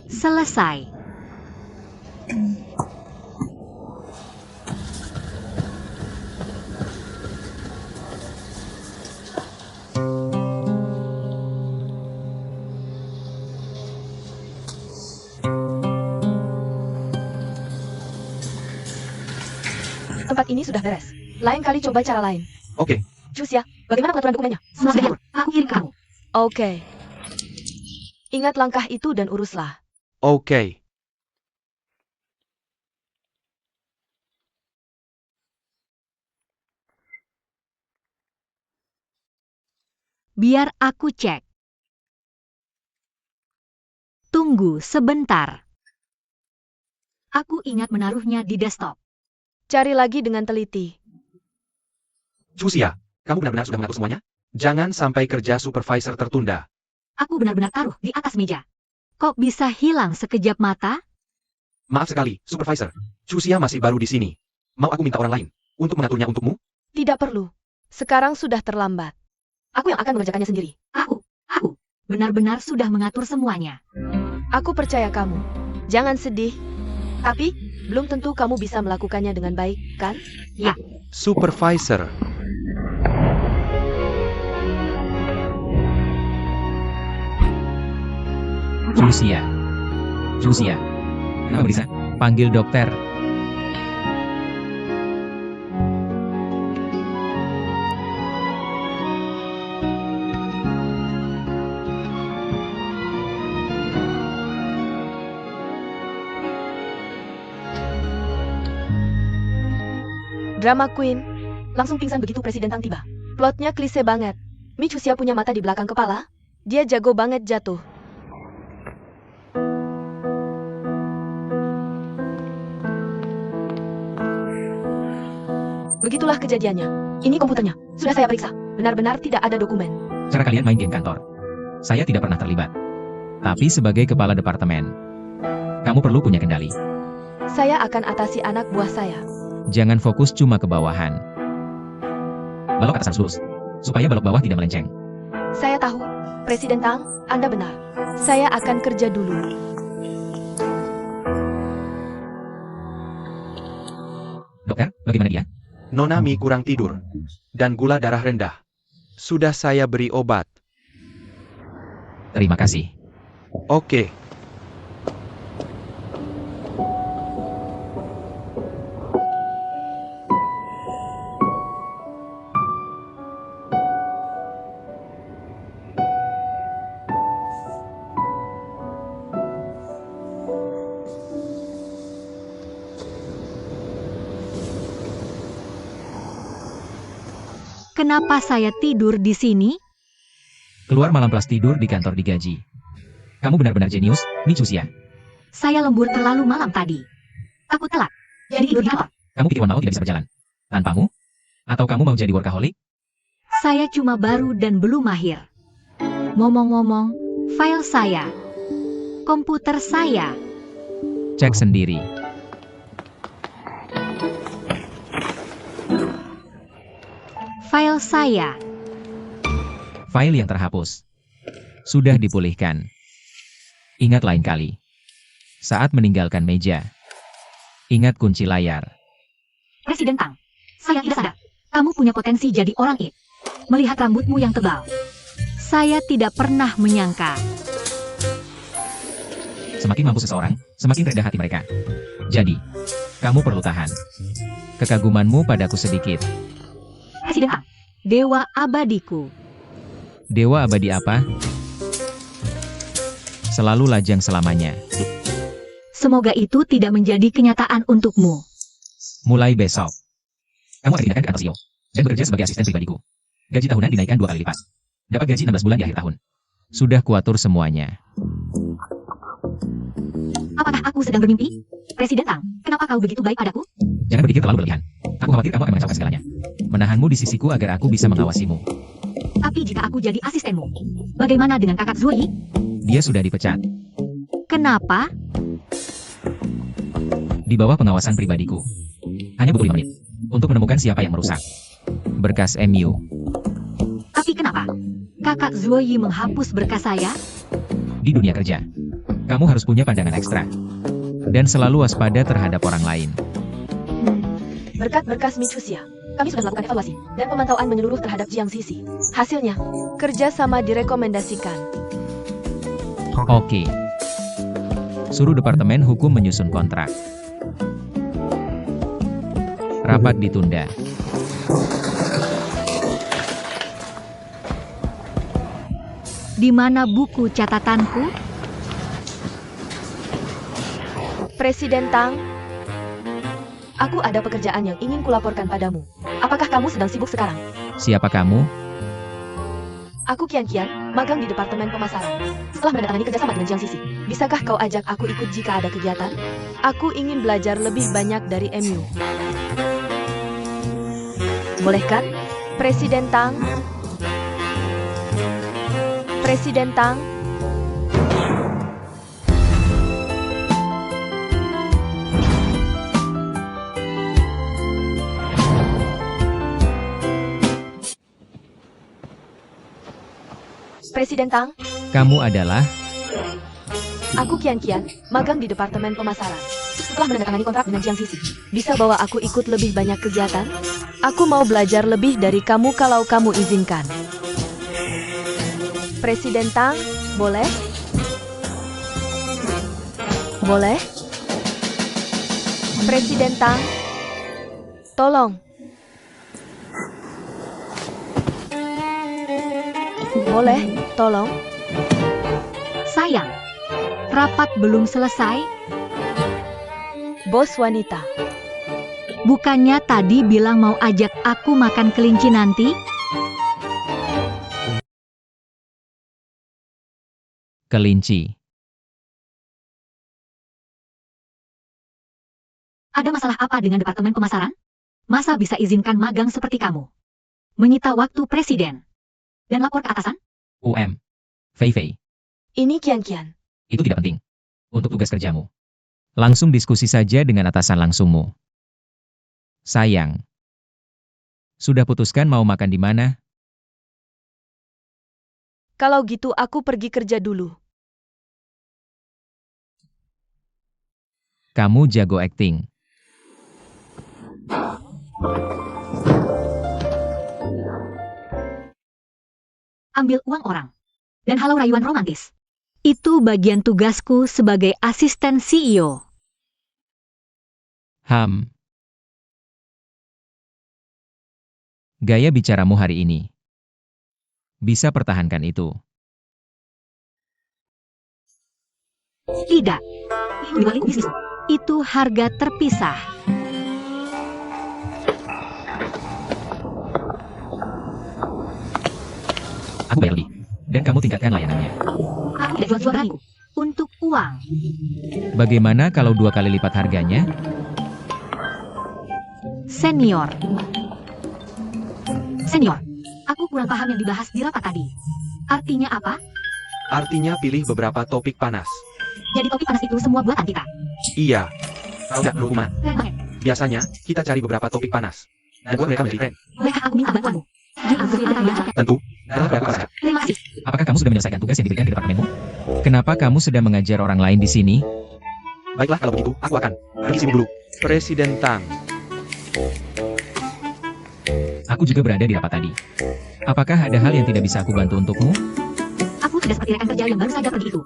Selesai. Tempat ini sudah beres. Lain kali coba cara lain. Oke, Cusia, bagaimana pengaturan dokumennya? Semua sudah diatur. Aku kirim ke kamu. Oke. Ingat langkah itu dan uruslah. oke. Biar aku cek. Tunggu sebentar. Aku ingat menaruhnya di desktop. Cari lagi dengan teliti. Cusia, kamu benar-benar sudah mengatur semuanya? Jangan sampai kerja supervisor tertunda. Aku benar-benar taruh di atas meja. Kok bisa hilang sekejap mata? Maaf sekali, supervisor. Cusia masih baru di sini. Mau aku minta orang lain untuk mengaturnya untukmu? Tidak perlu. Sekarang sudah terlambat. Aku yang akan mengerjakannya sendiri. Aku benar-benar sudah mengatur semuanya. Aku percaya kamu. Jangan sedih. Tapi, belum tentu kamu bisa melakukannya dengan baik, kan? Supervisor. Cusia. Cusia. Kenapa bisa? Panggil dokter. Drama queen. Langsung pingsan begitu Presiden Tang tiba. Plotnya klise banget. Mi Chuxia punya mata di belakang kepala. Dia jago banget jatuh. Begitulah kejadiannya. Ini komputernya. Sudah saya periksa. Benar-benar tidak ada dokumen. Cara kalian main game kantor. Saya tidak pernah terlibat. Tapi sebagai kepala departemen, kamu perlu punya kendali. Saya akan atasi anak buah saya. Jangan fokus cuma ke bawahan. Balok atas harus lurus, supaya balok bawah tidak melenceng. Saya tahu. Presiden Tang, Anda benar. Saya akan kerja dulu. Dokter, bagaimana dia? Nona Mi kurang tidur. Dan gula darah rendah. Sudah saya beri obat. Terima kasih. Oke. Kenapa saya tidur di sini? Keluar malam plus tidur di kantor digaji. Kamu benar-benar jenius, Mi Chuxia. Saya lembur terlalu malam tadi. Aku telat. Jadi tidur di kantor. Kamu pikir Wan Mao tidak bisa berjalan tanpamu? Atau kamu mau jadi workaholic? Saya cuma baru dan belum mahir. Ngomong-ngomong, file saya. Komputer saya. Cek sendiri. File saya. File yang terhapus. Sudah dipulihkan. Ingat lain kali. Saat meninggalkan meja. Ingat kunci layar. Presiden Tang, saya tidak sadar. Kamu punya potensi jadi orang it. Melihat rambutmu yang tebal. Saya tidak pernah menyangka. Semakin mampu seseorang, semakin rendah hati mereka. Jadi, kamu perlu tahan. Kekagumanmu padaku sedikit. Presiden Tang, dewa abadiku. Dewa abadi apa? Selalu lajang selamanya. Semoga itu tidak menjadi kenyataan untukmu. Mulai besok. Kamu akan dipindahkan ke kantor CEO. Dan bekerja sebagai asisten pribadiku. Gaji tahunan dinaikkan 2 kali lipat. Dapat gaji 16 bulan di akhir tahun. Sudah kuatur semuanya. Apakah aku sedang bermimpi? Presiden Tang, kenapa kau begitu baik padaku? Jangan berpikir terlalu berlebihan. Aku khawatir kamu akan mengacaukan segalanya. Menahanmu di sisiku agar aku bisa mengawasimu. Tapi jika aku jadi asistenmu, bagaimana dengan kakak Zuoyi? Dia sudah dipecat. Kenapa? Di bawah pengawasan pribadiku. Hanya butuh 5 menit. Untuk menemukan siapa yang merusak berkas MU. Tapi kenapa? Kakak Zuoyi menghapus berkas saya? Di dunia kerja, kamu harus punya pandangan ekstra. Dan selalu waspada terhadap orang lain. Berkat berkas Mi Chuxia, kami sudah melakukan evaluasi dan pemantauan menyeluruh terhadap Jiang Sisi. Hasilnya, kerjasama direkomendasikan. Oke. Suruh Departemen Hukum menyusun kontrak. Rapat ditunda. Di mana buku catatanku? Presiden Tang, aku ada pekerjaan yang ingin kulaporkan padamu. Apakah kamu sedang sibuk sekarang? Siapa kamu? Aku Kian, magang di Departemen Pemasaran. Setelah menandatangani kerjasama dengan Jiang Sisi, bisakah kau ajak aku ikut jika ada kegiatan? Aku ingin belajar lebih banyak dari MU. Boleh kan? Presiden Tang? Presiden Tang? Presiden Tang? Kamu adalah... Aku Kian, magang di Departemen Pemasaran. Setelah menandatangani kontrak dengan Jiang Sisi, bisa bawa aku ikut lebih banyak kegiatan? Aku mau belajar lebih dari kamu kalau kamu izinkan. Presiden Tang, boleh? Boleh? Presiden Tang, tolong. Boleh, tolong. Sayang, rapat belum selesai. Bos wanita. Bukannya tadi bilang mau ajak aku makan kelinci nanti? Kelinci. Ada masalah apa dengan Departemen Pemasaran? Masa bisa izinkan magang seperti kamu? Menyita waktu presiden. Dan lapor ke atasan? Fei Fei, Ini Kian-Kian. itu tidak penting. Untuk tugas kerjamu. Langsung diskusi saja dengan atasan langsungmu. Sayang. Sudah putuskan mau makan di mana? Kalau gitu aku pergi kerja dulu. Kamu jago akting. Ambil uang orang. Dan halau rayuan romantis. Itu bagian tugasku sebagai asisten CEO. Gaya bicaramu hari ini. Bisa pertahankan itu. Tidak. Di balik bisnis. Itu harga terpisah. Aku bayar lebih. Dan kamu tingkatkan layanannya. Aku tidak jual-jual diriku. Untuk uang. Bagaimana kalau 2 kali lipat harganya? Senior. Senior. Aku kurang paham yang dibahas di rapat tadi. Artinya apa? Artinya pilih beberapa topik panas. Jadi topik panas itu semua buatan kita. Iya. Tahu nggak, Rukman? Keren banget. Biasanya, kita cari beberapa topik panas. Dan buat mereka menjadi keren. Bolehkah aku minta bantuanmu? Jika aku antara yang copet. Tentu. Adalah berapa saja. Terima kasih. Apakah kamu sudah menyelesaikan tugas yang diberikan di departemenmu? Kenapa kamu sedang mengajar orang lain di sini? Baiklah kalau begitu, aku akan pergi sibuk dulu. Presiden Tang. Aku juga berada di rapat tadi. Apakah ada hal yang tidak bisa aku bantu untukmu? Aku tidak seperti rekan kerja yang baru saja pergi itu.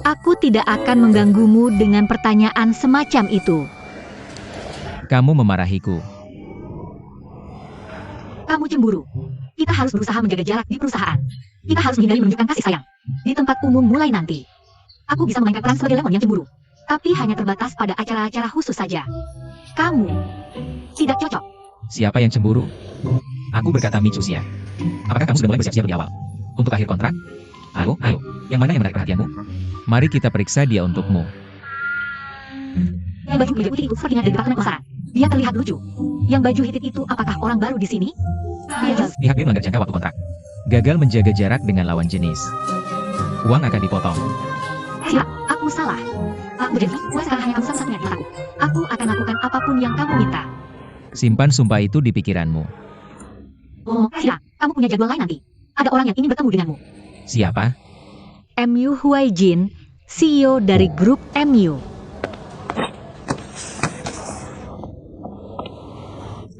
Aku tidak akan mengganggumu dengan pertanyaan semacam itu. Kamu memarahiku. Kamu cemburu. Kita harus berusaha menjaga jarak di perusahaan. Kita harus menghindari menunjukkan kasih sayang. Di tempat umum mulai nanti. Aku bisa memainkan peran sebagai lemon yang cemburu. Tapi hanya terbatas pada acara-acara khusus saja. Kamu tidak cocok. Siapa yang cemburu? Aku berkata Micusia. Apakah kamu sudah mulai bersiap-siap lebih awal? Untuk akhir kontrak? Ayo. Yang mana yang menarik perhatianmu? Mari kita periksa dia untukmu. Yang baju kemeja putih itu sepertinya dari departemen pemasaran. Dia terlihat lucu. Yang baju hitam itu apakah orang baru di sini? Dia jelas. Pihak B melanggar jangka waktu kontrak. Gagal menjaga jarak dengan lawan jenis. Uang akan dipotong. Siap, aku salah. Aku berjanji, gue sekarang hanya kamu satu-satunya di mataku. Aku akan lakukan apapun yang kamu minta. Simpan sumpah itu di pikiranmu. Oh, siap. Kamu punya jadwal lain nanti. Ada orang yang ingin bertemu denganmu. Siapa? MU Huaijin, CEO dari grup MU.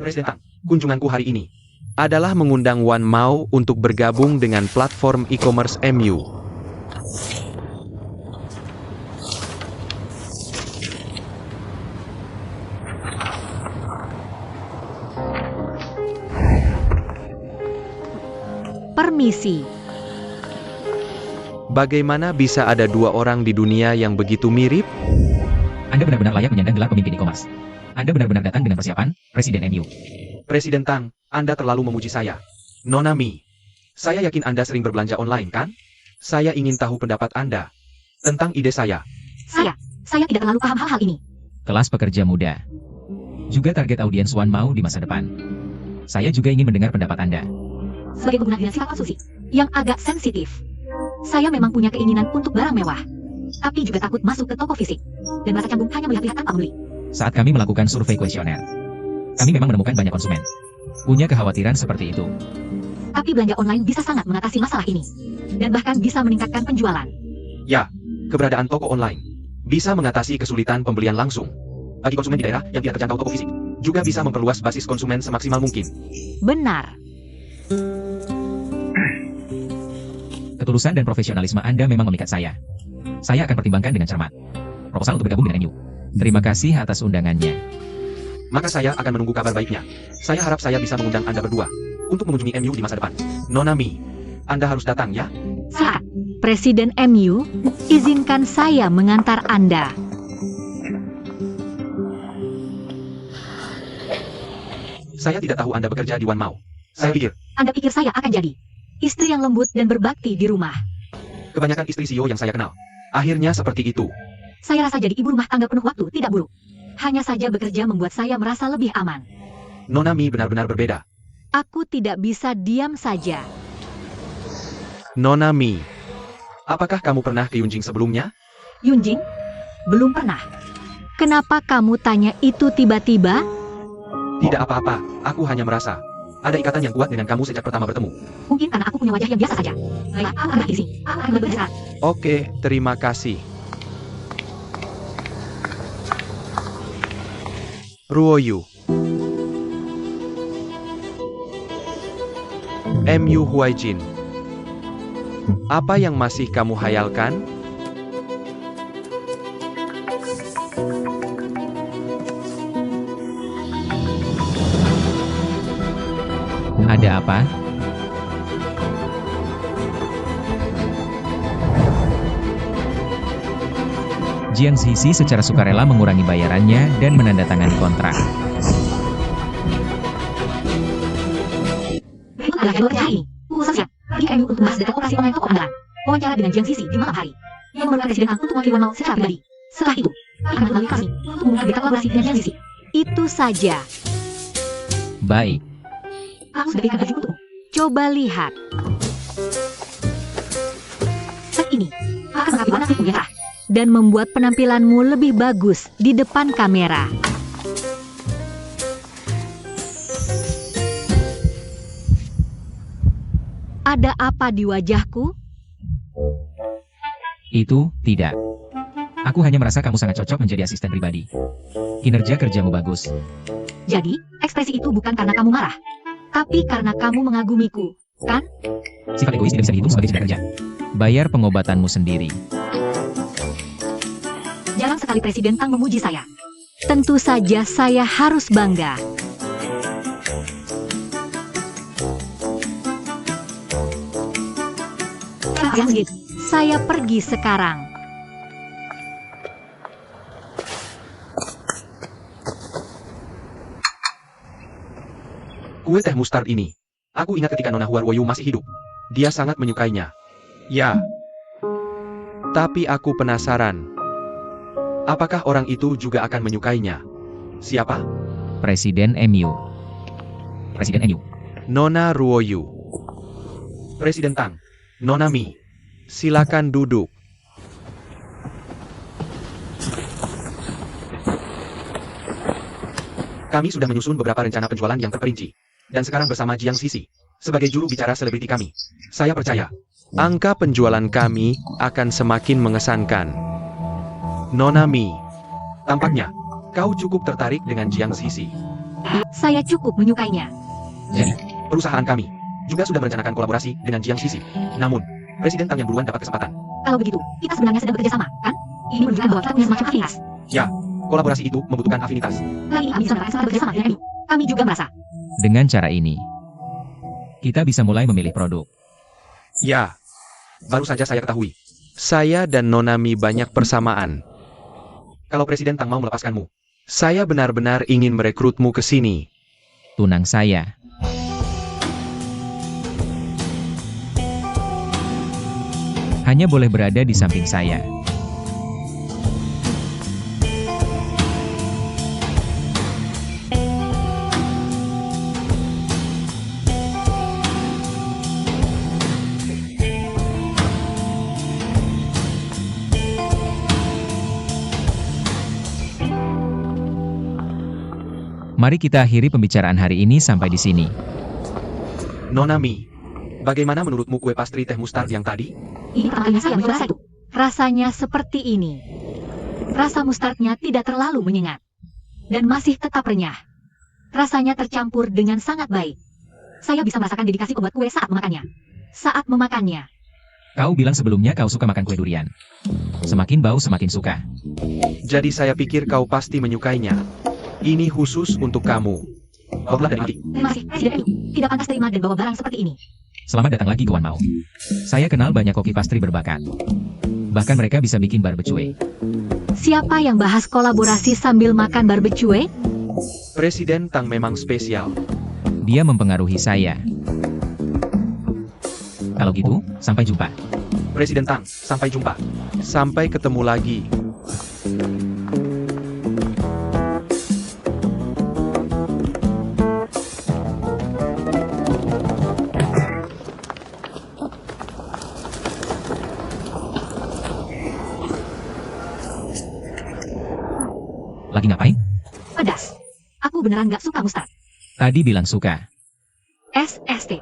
Presiden Tang, kunjunganku hari ini adalah mengundang Wan Mao untuk bergabung dengan platform e-commerce MU. Permisi. Bagaimana bisa ada 2 orang di dunia yang begitu mirip? Anda benar-benar layak menyandang gelar pemimpin e-commerce. Anda benar-benar datang dengan persiapan, Presiden MU. Presiden Tang, Anda terlalu memuji saya. Nona Mi, saya yakin Anda sering berbelanja online, kan? Saya ingin tahu pendapat Anda tentang ide saya. Saya tidak terlalu paham hal-hal ini. Kelas pekerja muda. Juga target audiens Wan Mao di masa depan. Saya juga ingin mendengar pendapat Anda. Sebagai pengguna dengan sifat konsumsi yang agak sensitif, saya memang punya keinginan untuk barang mewah, tapi juga takut masuk ke toko fisik dan merasa canggung hanya melihat-lihat tanpa membeli. Saat kami melakukan survei kuesioner, kami memang menemukan banyak konsumen punya kekhawatiran seperti itu. Tapi belanja online bisa sangat mengatasi masalah ini, dan bahkan bisa meningkatkan penjualan. Ya, keberadaan toko online bisa mengatasi kesulitan pembelian langsung. Bagi konsumen di daerah yang tidak terjangkau toko fisik, juga bisa memperluas basis konsumen semaksimal mungkin. Benar. Ketulusan dan profesionalisme Anda memang memikat saya. Saya akan pertimbangkan dengan cermat proposal untuk bergabung dengan MU. Terima kasih atas undangannya. Maka saya akan menunggu kabar baiknya. Saya harap saya bisa mengundang Anda berdua untuk mengunjungi MU di masa depan. Nona Mi, Anda harus datang ya. Saat Presiden MU, izinkan saya mengantar Anda. Saya tidak tahu Anda bekerja di Wan Mao. Saya pikir, Anda pikir saya akan jadi istri yang lembut dan berbakti di rumah? kebanyakan istri CEO yang saya kenal. Akhirnya seperti itu. Saya rasa jadi ibu rumah tangga penuh waktu tidak buruk. Hanya saja bekerja membuat saya merasa lebih aman. Nona Mi benar-benar berbeda. Aku tidak bisa diam saja. Nona Mi, apakah kamu pernah ke Yunjing sebelumnya? Yunjing? Belum pernah. Kenapa kamu tanya itu tiba-tiba? Tidak apa-apa, aku hanya merasa ada ikatan yang kuat dengan kamu sejak pertama bertemu. Mungkin karena aku punya wajah yang biasa saja. Baik, aku akan isi. Aku akan berbeda. Oke, terima kasih. Ruoyu. MU Huaijin. Apa yang masih kamu hayalkan? Ada apa? Jiang Zizi secara sukarela mengurangi bayarannya dan menandatangani kontrak. Berikut adalah jadwal kerja hari ini. Pukul 1 siang. Pergi ke MU untuk membahas detail operasi online toko andalan. Wawancara dengan Jiang Zizi di malam hari. Yang memerlukan Presiden Tang untuk mewakili Wan Mao secara pribadi. Setelah itu, kami akan melalui kami untuk membuka berita kolaborasi dengan Jiang Zizi. Itu saja. Baik. Aku sudah berikan baju untukmu. Coba lihat. Set ini akan mengapa warna kulit merah dan membuat penampilanmu lebih bagus di depan kamera. Ada apa di wajahku? Itu, tidak. Aku hanya merasa kamu sangat cocok menjadi asisten pribadi. Kinerja kerjamu bagus. Jadi, ekspresi itu bukan karena kamu marah, tapi karena kamu mengagumiku, kan? Sifat egois tidak bisa dihitung sebagai cedera kerja. Bayar pengobatanmu sendiri. Jarang sekali Presiden Tang memuji saya. Tentu saja saya harus bangga. Saya pergi sekarang. Kue teh mustard ini. Aku ingat ketika Nona Huarwoyu masih hidup. Dia sangat menyukainya. Ya. Tapi aku penasaran. Apakah orang itu juga akan menyukainya? Siapa? Presiden MU. Presiden MU. Nona Ruoyu. Presiden Tang. Nona Mi. Silakan duduk. Kami sudah menyusun beberapa rencana penjualan yang terperinci. Dan sekarang bersama Jiang Zizi, sebagai juru bicara selebriti kami. Saya percaya, angka penjualan kami akan semakin mengesankan. Nona Mi, tampaknya kau cukup tertarik dengan Jiang Zizi. Saya cukup menyukainya. Jadi, perusahaan kami juga sudah merencanakan kolaborasi dengan Jiang Zizi. Namun, Presiden Tang yang duluan dapat kesempatan. Kalau begitu, kita sebenarnya sedang bekerja sama, kan? Ini menunjukkan bahwa kita punya semacam afinitas. Ya, kolaborasi itu membutuhkan afinitas. Kali ini kami bisa mendapatkan bekerja sama dengan MU. Kami juga merasa. Dengan cara ini, kita bisa mulai memilih produk. Ya, baru saja saya ketahui. Saya dan Nona Mi banyak persamaan. Kalau Presiden Tang mau melepaskanmu, saya benar-benar ingin merekrutmu ke sini. Tunang saya. Hanya boleh berada di samping saya. Mari kita akhiri pembicaraan hari ini sampai di sini. Nona Mi, bagaimana menurutmu kue pastry teh mustard yang tadi? Ini pertama kalinya saya mencoba rasa itu. Rasanya seperti ini. Rasa mustardnya tidak terlalu menyengat. Dan masih tetap renyah. Rasanya tercampur dengan sangat baik. Saya bisa merasakan dedikasi pembuat kue saat memakannya. Saat memakannya. Kau bilang sebelumnya kau suka makan kue durian. Semakin bau semakin suka. Jadi saya pikir kau pasti menyukainya. Ini khusus untuk kamu. Bawalah dari hati. Terima kasih, Presiden MU. Tidak pantas terima dan bawa barang seperti ini. Selamat datang lagi ke Wan Mao. Saya kenal banyak koki pastry berbakat. Bahkan mereka bisa bikin barbecue. Siapa yang bahas kolaborasi sambil makan barbecue? Presiden Tang memang spesial. Dia mempengaruhi saya. Kalau gitu, sampai jumpa. Presiden Tang, sampai jumpa. Sampai ketemu lagi. Lagi ngapain? Pedas. Aku beneran gak suka mustard. Tadi bilang suka. SST.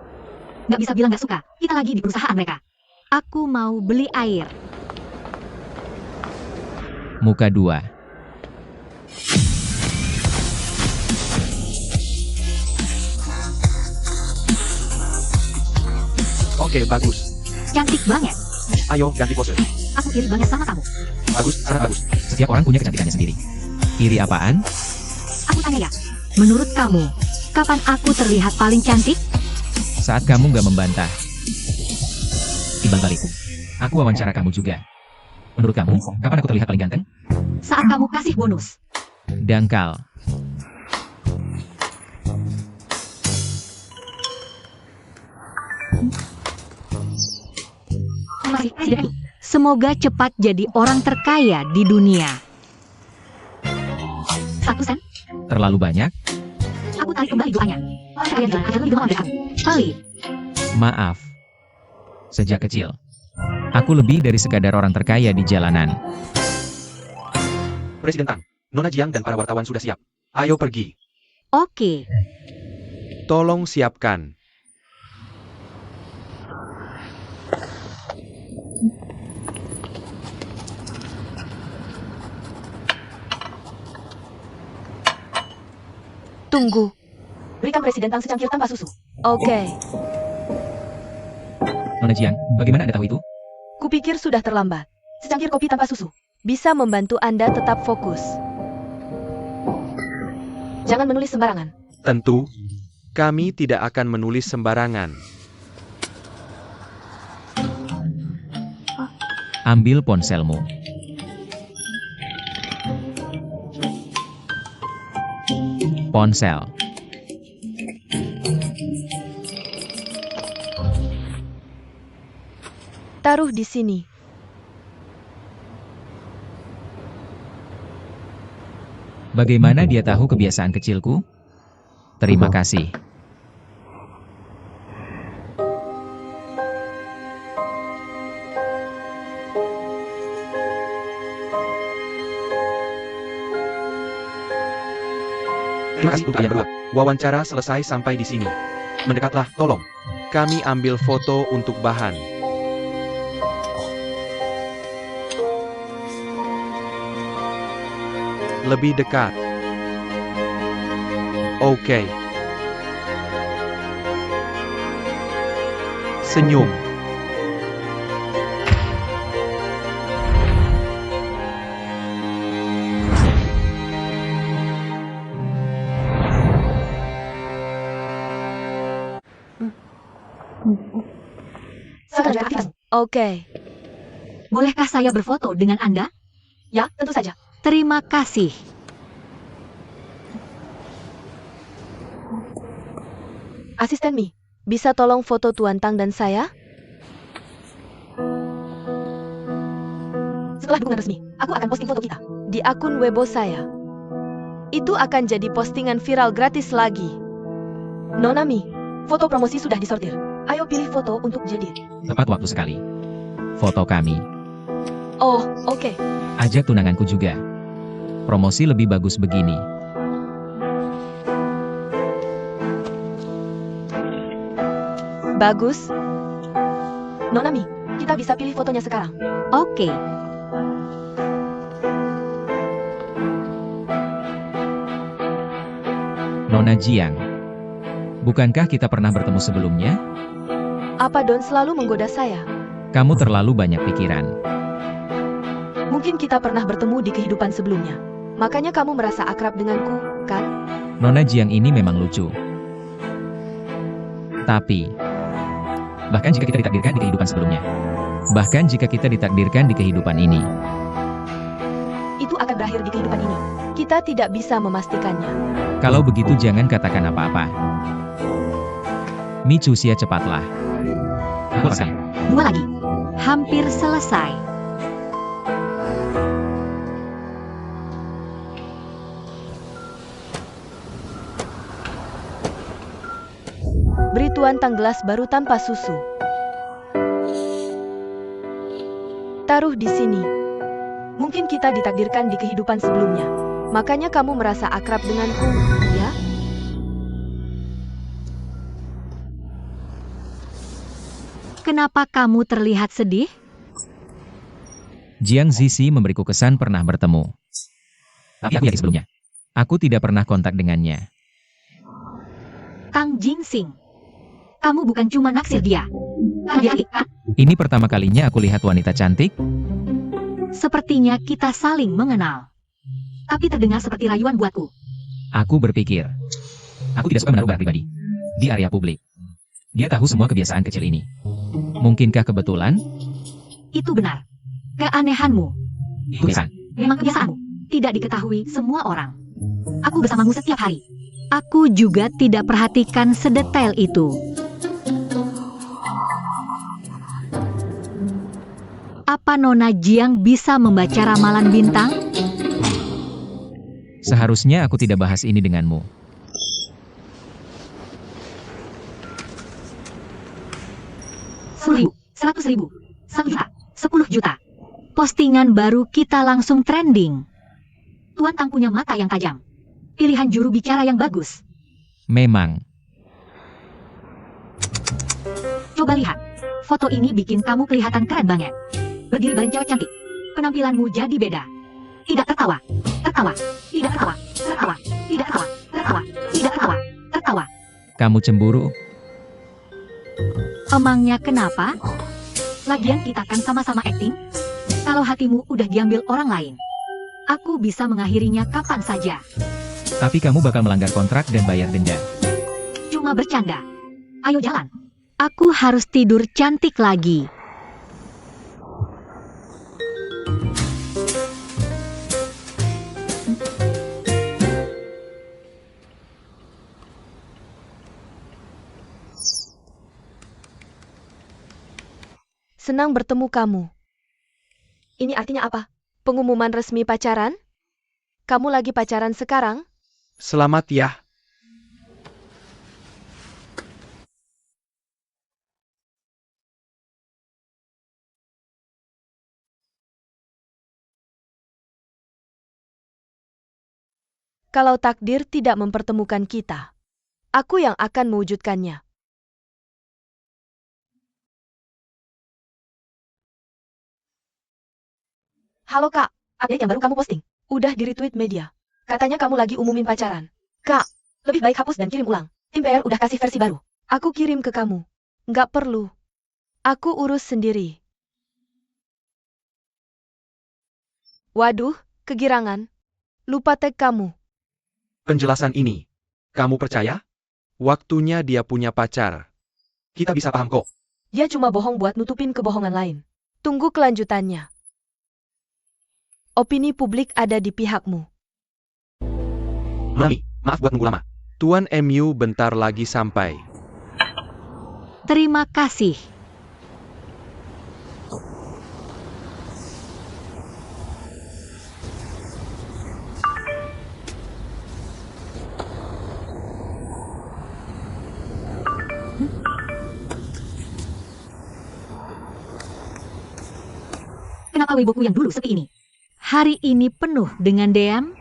Gak bisa bilang gak suka. Kita lagi di perusahaan mereka. Aku mau beli air. Muka 2. Oke, bagus. Cantik banget. Ayo, ganti pose. Aku iri banget sama kamu. Bagus, sangat bagus. Setiap orang punya kecantikannya sendiri. Iri apaan? Aku tanya ya. Menurut kamu, kapan aku terlihat paling cantik? Saat kamu gak membantah. Timbang balik. Aku wawancara kamu juga. Menurut kamu, kapan aku terlihat paling ganteng? Saat kamu kasih bonus. Dangkal. Mari, Presiden. Semoga cepat jadi orang terkaya di dunia. 1 sen. Terlalu banyak? Aku tarik kembali doanya. Orang kaya di jalan akan lebih gampang dari aku. Kali. Maaf. Sejak kecil, aku lebih dari sekadar orang terkaya di jalanan. Presiden Tang, Nona Jiang dan para wartawan sudah siap. Ayo pergi. Oke. Tolong siapkan. Tunggu. Berikan Presiden Tang secangkir tanpa susu. Oke. Nona Jiang, bagaimana Anda tahu itu? Kupikir sudah terlambat. Secangkir kopi tanpa susu bisa membantu Anda tetap fokus. Jangan menulis sembarangan. Tentu, kami tidak akan menulis sembarangan. Ambil ponselmu. Ponsel. Taruh di sini. Bagaimana dia tahu kebiasaan kecilku? Terima kasih. Terima kasih untuk kalian berdua. Wawancara selesai sampai di sini. Mendekatlah, tolong. Kami ambil foto untuk bahan. Lebih dekat. Oke. Senyum. Silakan aktifkan. Oke. Bolehkah saya berfoto dengan Anda? Ya, tentu saja. Terima kasih. Asisten Mi, bisa tolong foto Tuan Tang dan saya? Setelah dukungan resmi, aku akan posting foto kita. Di akun Weibo saya. Itu akan jadi postingan viral gratis lagi. Nona Mi, foto promosi sudah disortir. Ayo pilih foto untuk jadi. Tepat waktu sekali. Foto kami. Oh, oke. Ajak tunanganku juga. Promosi lebih bagus begini. Bagus. Nona Mi, kita bisa pilih fotonya sekarang. Oke. Nona Jiang. Bukankah kita pernah bertemu sebelumnya? Apa Don selalu menggoda saya? Kamu terlalu banyak pikiran. Mungkin kita pernah bertemu di kehidupan sebelumnya. Makanya kamu merasa akrab denganku, kan? Nona Jiang ini memang lucu. Tapi, bahkan jika kita ditakdirkan di kehidupan sebelumnya. Bahkan jika kita ditakdirkan di kehidupan ini. Itu akan berakhir di kehidupan ini. Kita tidak bisa memastikannya. Kalau begitu jangan katakan apa-apa. Mi Chuxia, cepatlah. Aku selesai. 2 lagi. Hampir selesai. Beri Tuan Tang gelas baru tanpa susu. Taruh di sini. Mungkin kita ditakdirkan di kehidupan sebelumnya. Makanya kamu merasa akrab denganku, ya? Kenapa kamu terlihat sedih? Jiang Zizi memberiku kesan pernah bertemu. Tapi aku yakin sebelumnya. Aku tidak pernah kontak dengannya. Tang Jingsing. Kamu bukan cuma naksir dia. Dia kan? Ini pertama kalinya aku lihat wanita cantik. Sepertinya kita saling mengenal. Tapi terdengar seperti rayuan buatku. Aku berpikir. Aku tidak suka menaruh barang pribadi di area publik. Dia tahu semua kebiasaan kecil ini. Mungkinkah kebetulan? Itu benar. Keanehanmu. Itu kebiasaan. Memang kebiasaanmu. Tidak diketahui semua orang. Aku bersamamu setiap hari. Aku juga tidak perhatikan sedetail itu. Apa Nona Jiang bisa membaca ramalan bintang? Seharusnya aku tidak bahas ini denganmu. Ribu, 100 ribu, 1 juta, 10 juta. Postingan baru kita langsung trending. Tuan Tang punya mata yang tajam. Pilihan juru bicara yang bagus. Memang. Coba lihat. Foto ini bikin kamu kelihatan keren banget. Berdiri bareng cewek cantik. Penampilanmu jadi beda. Tidak tertawa. Tertawa. Tidak tertawa. Tertawa. Tidak tertawa. Tertawa. Tidak tertawa. Tertawa. Kamu cemburu? Emangnya kenapa? Lagian kita kan sama-sama akting. Kalau hatimu udah diambil orang lain, aku bisa mengakhirinya kapan saja. Tapi kamu bakal melanggar kontrak dan bayar denda. Cuma bercanda. Ayo jalan. Aku harus tidur cantik lagi. Senang bertemu kamu. Ini artinya apa? Pengumuman resmi pacaran? Kamu lagi pacaran sekarang? Selamat ya. Kalau takdir tidak mempertemukan kita, aku yang akan mewujudkannya. Halo Kak, update yang baru kamu posting. Udah di-retweet media. Katanya kamu lagi umumin pacaran. Kak, lebih baik hapus dan kirim ulang. Tim PR udah kasih versi baru. Aku kirim ke kamu. Nggak perlu. Aku urus sendiri. Waduh, kegirangan. Lupa tag kamu. Penjelasan ini. Kamu percaya? Waktunya dia punya pacar. Kita bisa paham kok. Dia cuma bohong buat nutupin kebohongan lain. Tunggu kelanjutannya. Opini publik ada di pihakmu. Mami, maaf buat nunggu lama. Tuan MU bentar lagi sampai. Terima kasih. Kenapa Weiboku yang dulu seperti ini? Hari ini penuh dengan DM.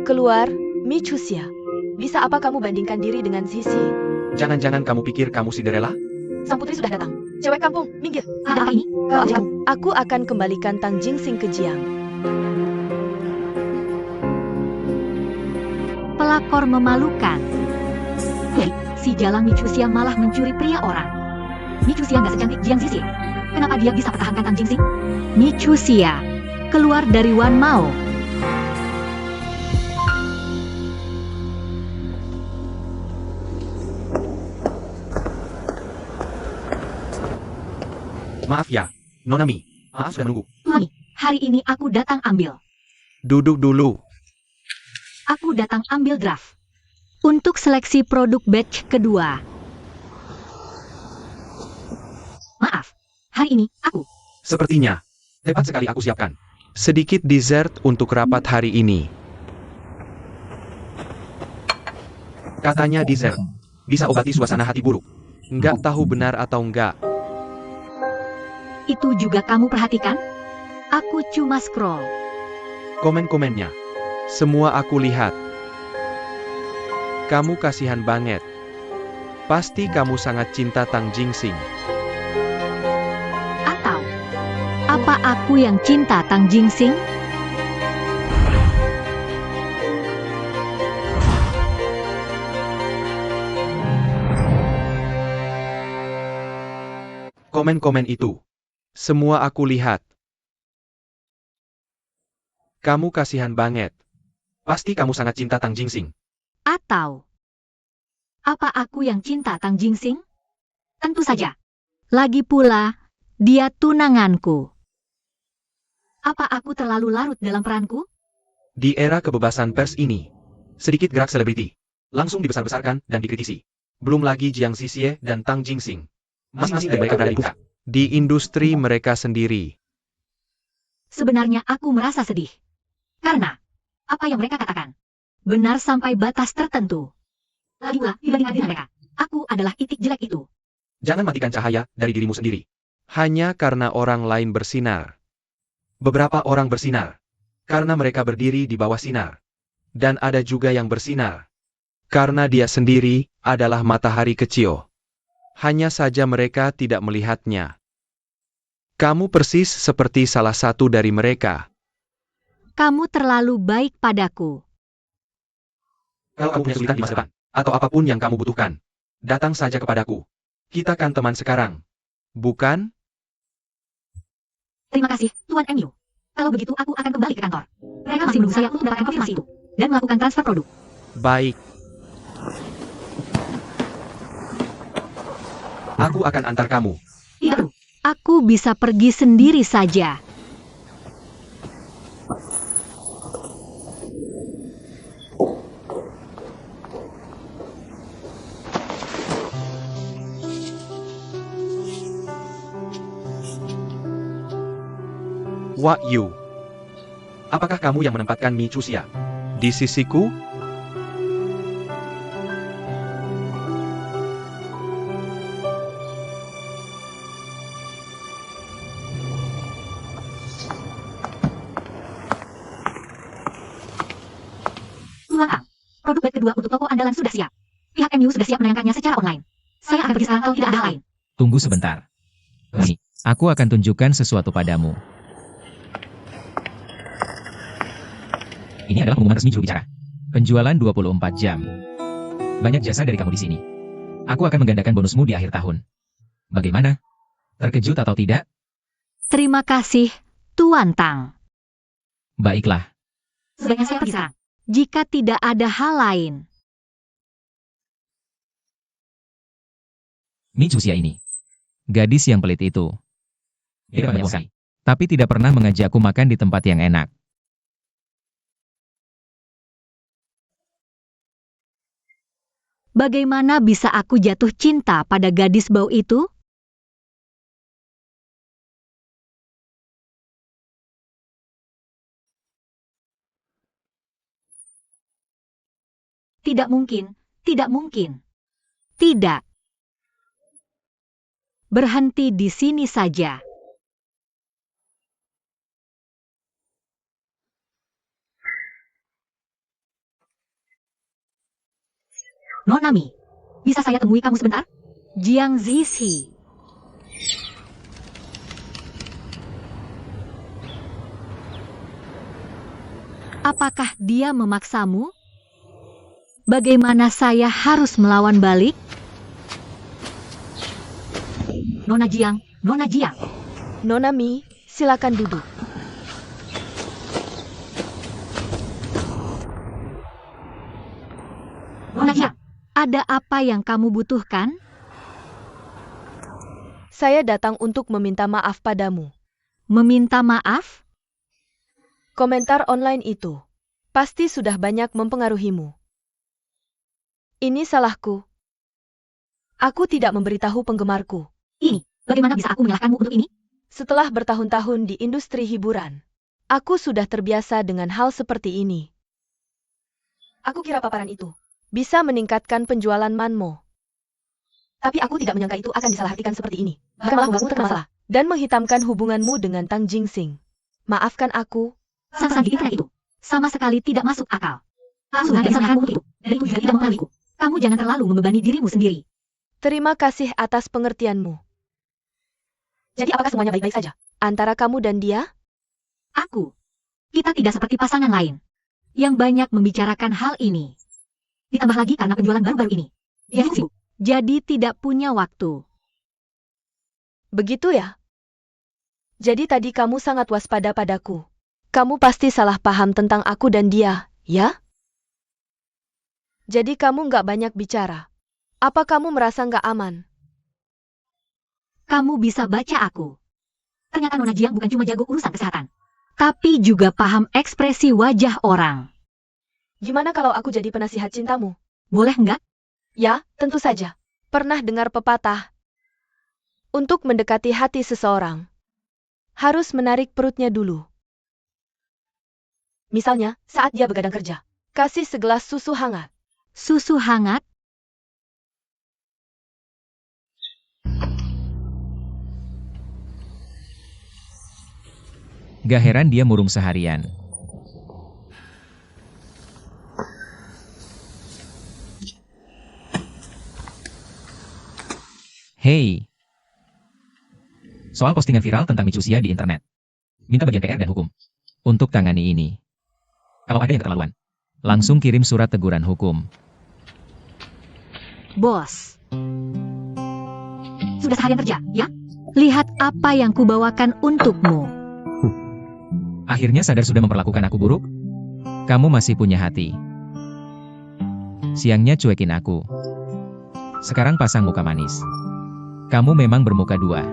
Keluar, Mi Chuxia. Bisa apa kamu bandingkan diri dengan Zizi? Jangan-jangan kamu pikir kamu Cinderella? Sang putri sudah datang. Cewek kampung, minggir. Ada apa ini? Kau aja kamu. Aku akan kembalikan Tang Jingsing ke Jiang. Pelakor memalukan. Hei, si Jalang Michusia malah mencuri pria orang. Michusia nggak secantik Jiang Zizi. Kenapa dia bisa pertahankan Tang Jingsing? Michusia keluar dari Wan Mao. Maaf ya, Nona Mi. Maaf sudah menunggu. Mami, hari ini aku datang ambil. Duduk dulu. Aku datang ambil draft. Untuk seleksi produk batch kedua. Maaf, hari ini aku. Sepertinya. Tepat sekali aku siapkan. Sedikit dessert untuk rapat hari ini. Katanya dessert. Bisa obati suasana hati buruk. Nggak tahu benar atau enggak. Itu juga kamu perhatikan? Aku cuma scroll. Komen-komennya. Semua aku lihat. Kamu kasihan banget. Pasti kamu sangat cinta Tang Jingsing. Atau, apa aku yang cinta Tang Jingsing? Komen-komen itu. Semua aku lihat. Kamu kasihan banget. Pasti kamu sangat cinta Tang Jingsing. Atau, apa aku yang cinta Tang Jingsing? Tentu saja. Lagi pula, dia tunanganku. Apa aku terlalu larut dalam peranku? Di era kebebasan pers ini, sedikit gerak selebriti langsung dibesar-besarkan dan dikritisi. Belum lagi Jiang Zixie dan Tang Jingsing. Masing-masing dari mereka berada di puncak. Di industri mereka sendiri. Sebenarnya aku merasa sedih. Karena, apa yang mereka katakan, benar sampai batas tertentu. Lagi pula, dibandingkan dengan mereka, aku adalah itik jelek itu. Jangan matikan cahaya dari dirimu sendiri. Hanya karena orang lain bersinar. Beberapa orang bersinar. Karena mereka berdiri di bawah sinar. Dan ada juga yang bersinar. Karena dia sendiri adalah matahari kecil. Hanya saja mereka tidak melihatnya. Kamu persis seperti salah satu dari mereka. Kamu terlalu baik padaku. Kalau kamu punya kesulitan di masa depan, atau apapun yang kamu butuhkan, datang saja kepadaku. Kita kan teman sekarang. Bukan? Terima kasih, Tuan MU. Kalau begitu aku akan kembali ke kantor. Mereka masih menunggu saya untuk mendapatkan konfirmasi itu. Dan melakukan transfer produk. Baik. Aku akan antar kamu. Tidak perlu. Aku bisa pergi sendiri saja. Wah Yu. Apakah kamu yang menempatkan Mi Chuxia di sisiku? Tuan A, produk batch kedua untuk toko andalan sudah siap. Pihak MU sudah siap menayangkannya secara online. Saya akan pergi sekarang kalau tidak ada hal lain. Tunggu sebentar. Nih, aku akan tunjukkan sesuatu padamu. Ini adalah pengumuman resmi juru bicara. Penjualan 24 jam. Banyak jasa dari kamu di sini. Aku akan menggandakan bonusmu di akhir tahun. Bagaimana? Terkejut atau tidak? Terima kasih, Tuan Tang. Baiklah. Sebaiknya saya pergi sekarang. Jika tidak ada hal lain. Mi Chuxia ini. Gadis yang pelit itu. Dia banyak sekali. Tapi tidak pernah mengajakku makan di tempat yang enak. Bagaimana bisa aku jatuh cinta pada gadis bau itu? Tidak mungkin, tidak mungkin. Tidak. Berhenti di sini saja. Nona Mi, bisa saya temui kamu sebentar? Jiang Zixie. Apakah dia memaksamu? Bagaimana saya harus melawan balik? Nona Jiang, Nona Jiang. Nona Mi, silakan duduk. Nona Jiang, ada apa yang kamu butuhkan? Saya datang untuk meminta maaf padamu. Meminta maaf? Komentar online itu pasti sudah banyak mempengaruhimu. Ini salahku. Aku tidak memberitahu penggemarku. Ini, bagaimana bisa aku menyalahkanmu untuk ini? Setelah bertahun-tahun di industri hiburan, aku sudah terbiasa dengan hal seperti ini. Aku kira paparan itu. Bisa meningkatkan penjualan Manmo. Tapi aku tidak menyangka itu akan disalahartikan seperti ini. Bahkan malah membuatmu termasalah. Dan menghitamkan hubunganmu dengan Tang Jingsing. Maafkan aku. Sang di internet itu sama sekali tidak masuk akal. Aku sudah bisa menahanmu untuk itu, dan itu juga tidak mengenaliku. Kamu jangan terlalu membebani dirimu sendiri. Terima kasih atas pengertianmu. Jadi apakah semuanya baik-baik saja? Antara kamu dan dia? Aku. Kita tidak seperti pasangan lain yang banyak membicarakan hal ini. Ditambah lagi karena penjualan baru-baru ini. Dia sibuk. Jadi tidak punya waktu. Begitu ya? Jadi tadi kamu sangat waspada padaku. Kamu pasti salah paham tentang aku dan dia, ya? Jadi kamu nggak banyak bicara. Apa kamu merasa nggak aman? Kamu bisa baca aku. Ternyata Nona Jiang bukan cuma jago urusan kesehatan, tapi juga paham ekspresi wajah orang. Gimana kalau aku jadi penasihat cintamu? Boleh nggak? Ya, tentu saja. Pernah dengar pepatah? Untuk mendekati hati seseorang, harus menarik perutnya dulu. Misalnya, saat dia begadang kerja, kasih segelas susu hangat. Susu hangat? Gak heran dia murung seharian. Hey. Soal postingan viral tentang Michusia di internet. Minta bagian PR dan hukum untuk tangani ini. Kalau ada yang keterlaluan, langsung kirim surat teguran hukum. Bos. Sudah seharian kerja, ya? Lihat apa yang kubawakan untukmu. Akhirnya sadar sudah memperlakukan aku buruk? Kamu masih punya hati. Siangnya cuekin aku. Sekarang pasang muka manis. Kamu memang bermuka dua.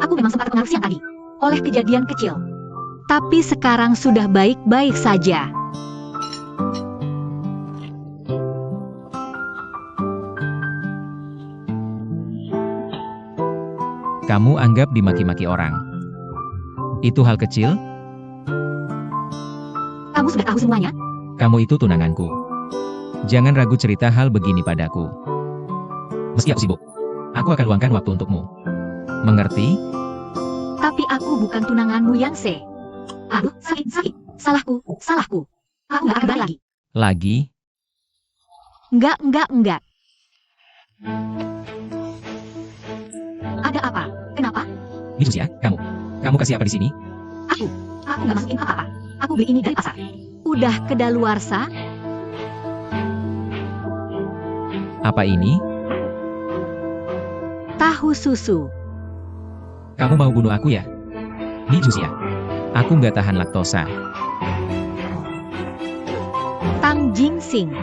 Aku memang sempat terpengaruh siang tadi oleh kejadian kecil. Tapi sekarang sudah baik-baik saja. Kamu anggap dimaki-maki orang. Itu hal kecil? Kamu sudah tahu semuanya? Kamu itu tunanganku. Jangan ragu cerita hal begini padaku. Meski aku sibuk, aku akan luangkan waktu untukmu. Mengerti? Tapi aku bukan tunanganmu yang se. Aduh, sakit. Salahku. Aku nggak akan balik lagi. Lagi? Enggak. Ada apa? Kenapa? Michusia, kamu kasih apa di sini? Aku nggak masukin apa-apa. Aku beli ini dari pasar. Udah kedaluarsa? Apa ini? Tahu susu. Kamu mau bunuh aku ya? Michusia, aku nggak tahan laktosa. Tang Jingsing.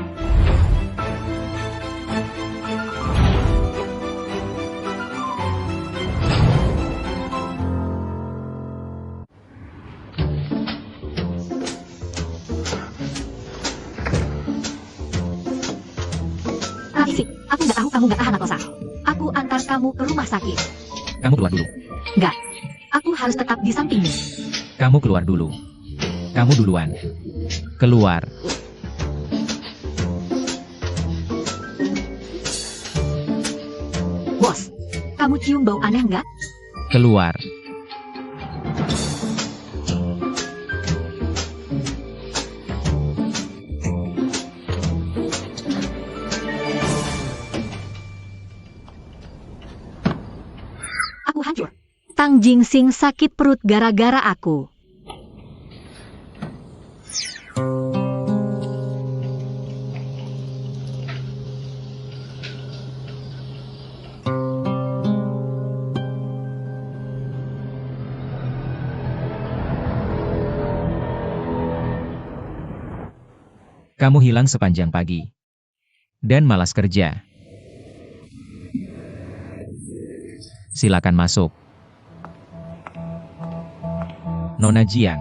Sih, aku nggak tahu kamu nggak tahan laktosa. Aku antar kamu ke rumah sakit. Kamu keluar dulu. Nggak. Aku harus tetap di sampingmu. Kamu keluar dulu. Kamu duluan. Keluar. Bos, kamu cium bau aneh nggak? Keluar. Aku hancur. Tang Jingsing sakit perut gara-gara aku. Kamu hilang sepanjang pagi. Dan malas kerja. Silakan masuk. Nona Jiang.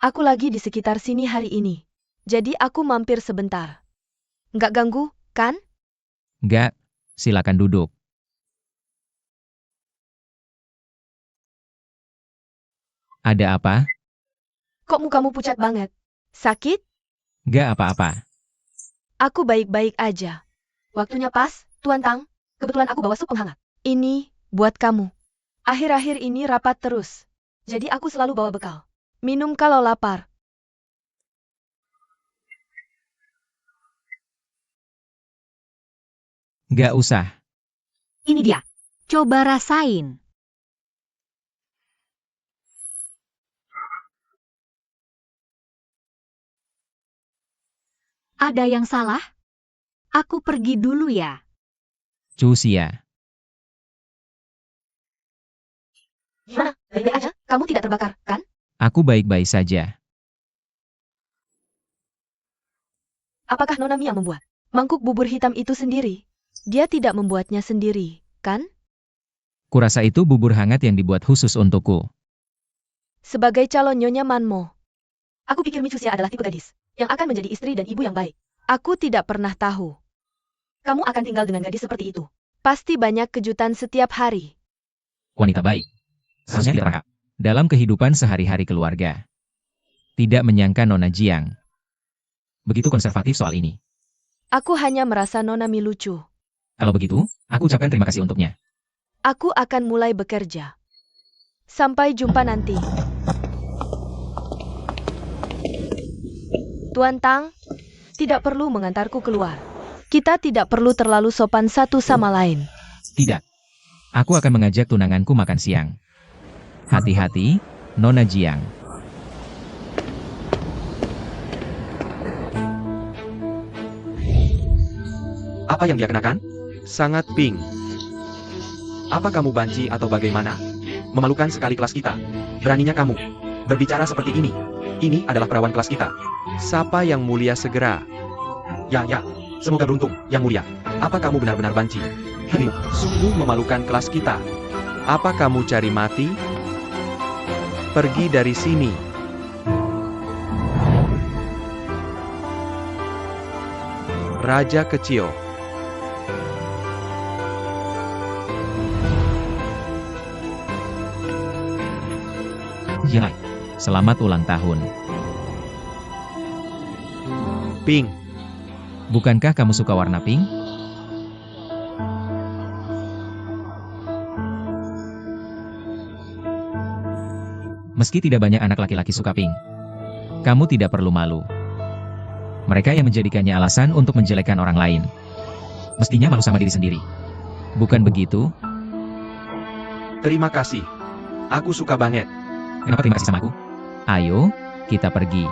Aku lagi di sekitar sini hari ini. Jadi aku mampir sebentar. Nggak ganggu, kan? Nggak, silakan duduk. Ada apa? Kok mukamu pucat banget? Sakit? Nggak apa-apa. Aku baik-baik aja. Waktunya pas, Tuan Tang. Kebetulan aku bawa sup penghangat. Ini, buat kamu. Akhir-akhir ini rapat terus. Jadi aku selalu bawa bekal. Minum kalau lapar. Nggak usah. Ini dia. Coba rasain. Ada yang salah? Aku pergi dulu ya. Cusia. Gimana? Baik-baik aja? Kamu tidak terbakar, kan? Aku baik-baik saja. Apakah Nona Mia membuat mangkuk bubur hitam itu sendiri? Dia tidak membuatnya sendiri, kan? Kurasa itu bubur hangat yang dibuat khusus untukku. Sebagai calon Nyonya Manmo, aku pikir Micusia adalah tipe gadis yang akan menjadi istri dan ibu yang baik. Aku tidak pernah tahu. Kamu akan tinggal dengan gadis seperti itu. Pasti banyak kejutan setiap hari. Wanita baik. Seharusnya ditangkap. Dalam kehidupan sehari-hari keluarga. Tidak menyangka Nona Jiang begitu konservatif soal ini. Aku hanya merasa Nona Mi lucu. Kalau begitu, aku ucapkan terima kasih untuknya. Aku akan mulai bekerja. Sampai jumpa nanti. Tuan Tang, tidak perlu mengantarku keluar. Kita tidak perlu terlalu sopan satu sama lain. Tidak. Aku akan mengajak tunanganku makan siang. Hati-hati, Nona Jiang. Apa yang dia kenakan? Sangat pink. Apa kamu banci atau bagaimana? Memalukan sekali kelas kita. Beraninya kamu berbicara seperti ini. Ini adalah perawan kelas kita. Sapa yang mulia segera. Ya, semoga beruntung, yang mulia. Apa kamu benar-benar banci? Ini sungguh memalukan kelas kita. Apa kamu cari mati? Pergi dari sini. Raja kecil. Ya, selamat ulang tahun. Pink. Bukankah kamu suka warna pink? Meski tidak banyak anak laki-laki suka pink, kamu tidak perlu malu. Mereka yang menjadikannya alasan untuk menjelekkan orang lain. Mestinya malu sama diri sendiri. Bukan begitu? Terima kasih. Aku suka banget. Kenapa terima kasih sama aku? Ayo, kita pergi.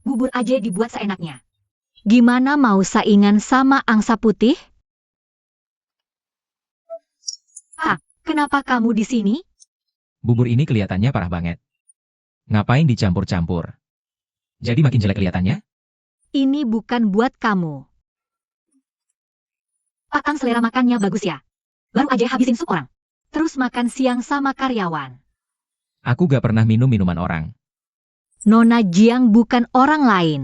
Bubur aja dibuat seenaknya. Gimana mau saingan sama angsa putih? Kenapa kamu di sini? Bubur ini kelihatannya parah banget. Ngapain dicampur-campur? Jadi makin jelek kelihatannya? Ini bukan buat kamu. Pak Tang selera makannya bagus ya. Baru aja habisin sup orang. Terus makan siang sama karyawan. Aku gak pernah minum minuman orang. Nona Jiang bukan orang lain.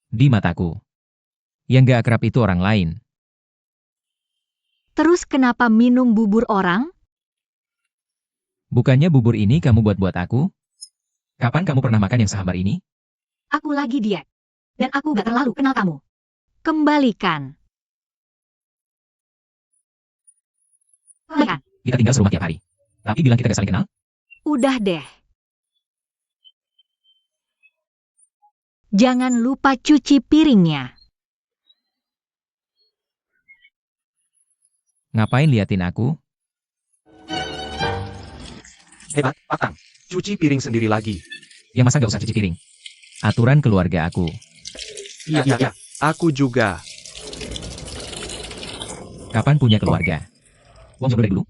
Di mataku. Yang gak akrab itu orang lain. Terus kenapa minum bubur orang? Bukannya bubur ini kamu buat-buat aku? Kapan kamu pernah makan yang sehambar ini? Aku lagi diet. Dan aku gak terlalu kenal kamu. Kembalikan. Kembalikan. Kita tinggal serumah tiap hari. Tapi bilang kita gak saling kenal? Udah deh. Jangan lupa cuci piringnya. Ngapain liatin aku? Hebat, Pak Tang. Cuci piring sendiri lagi. Yang masa gak usah cuci piring? Aturan keluarga aku. Iya. Aku juga. Kapan punya keluarga? Wong jomblo dari dulu?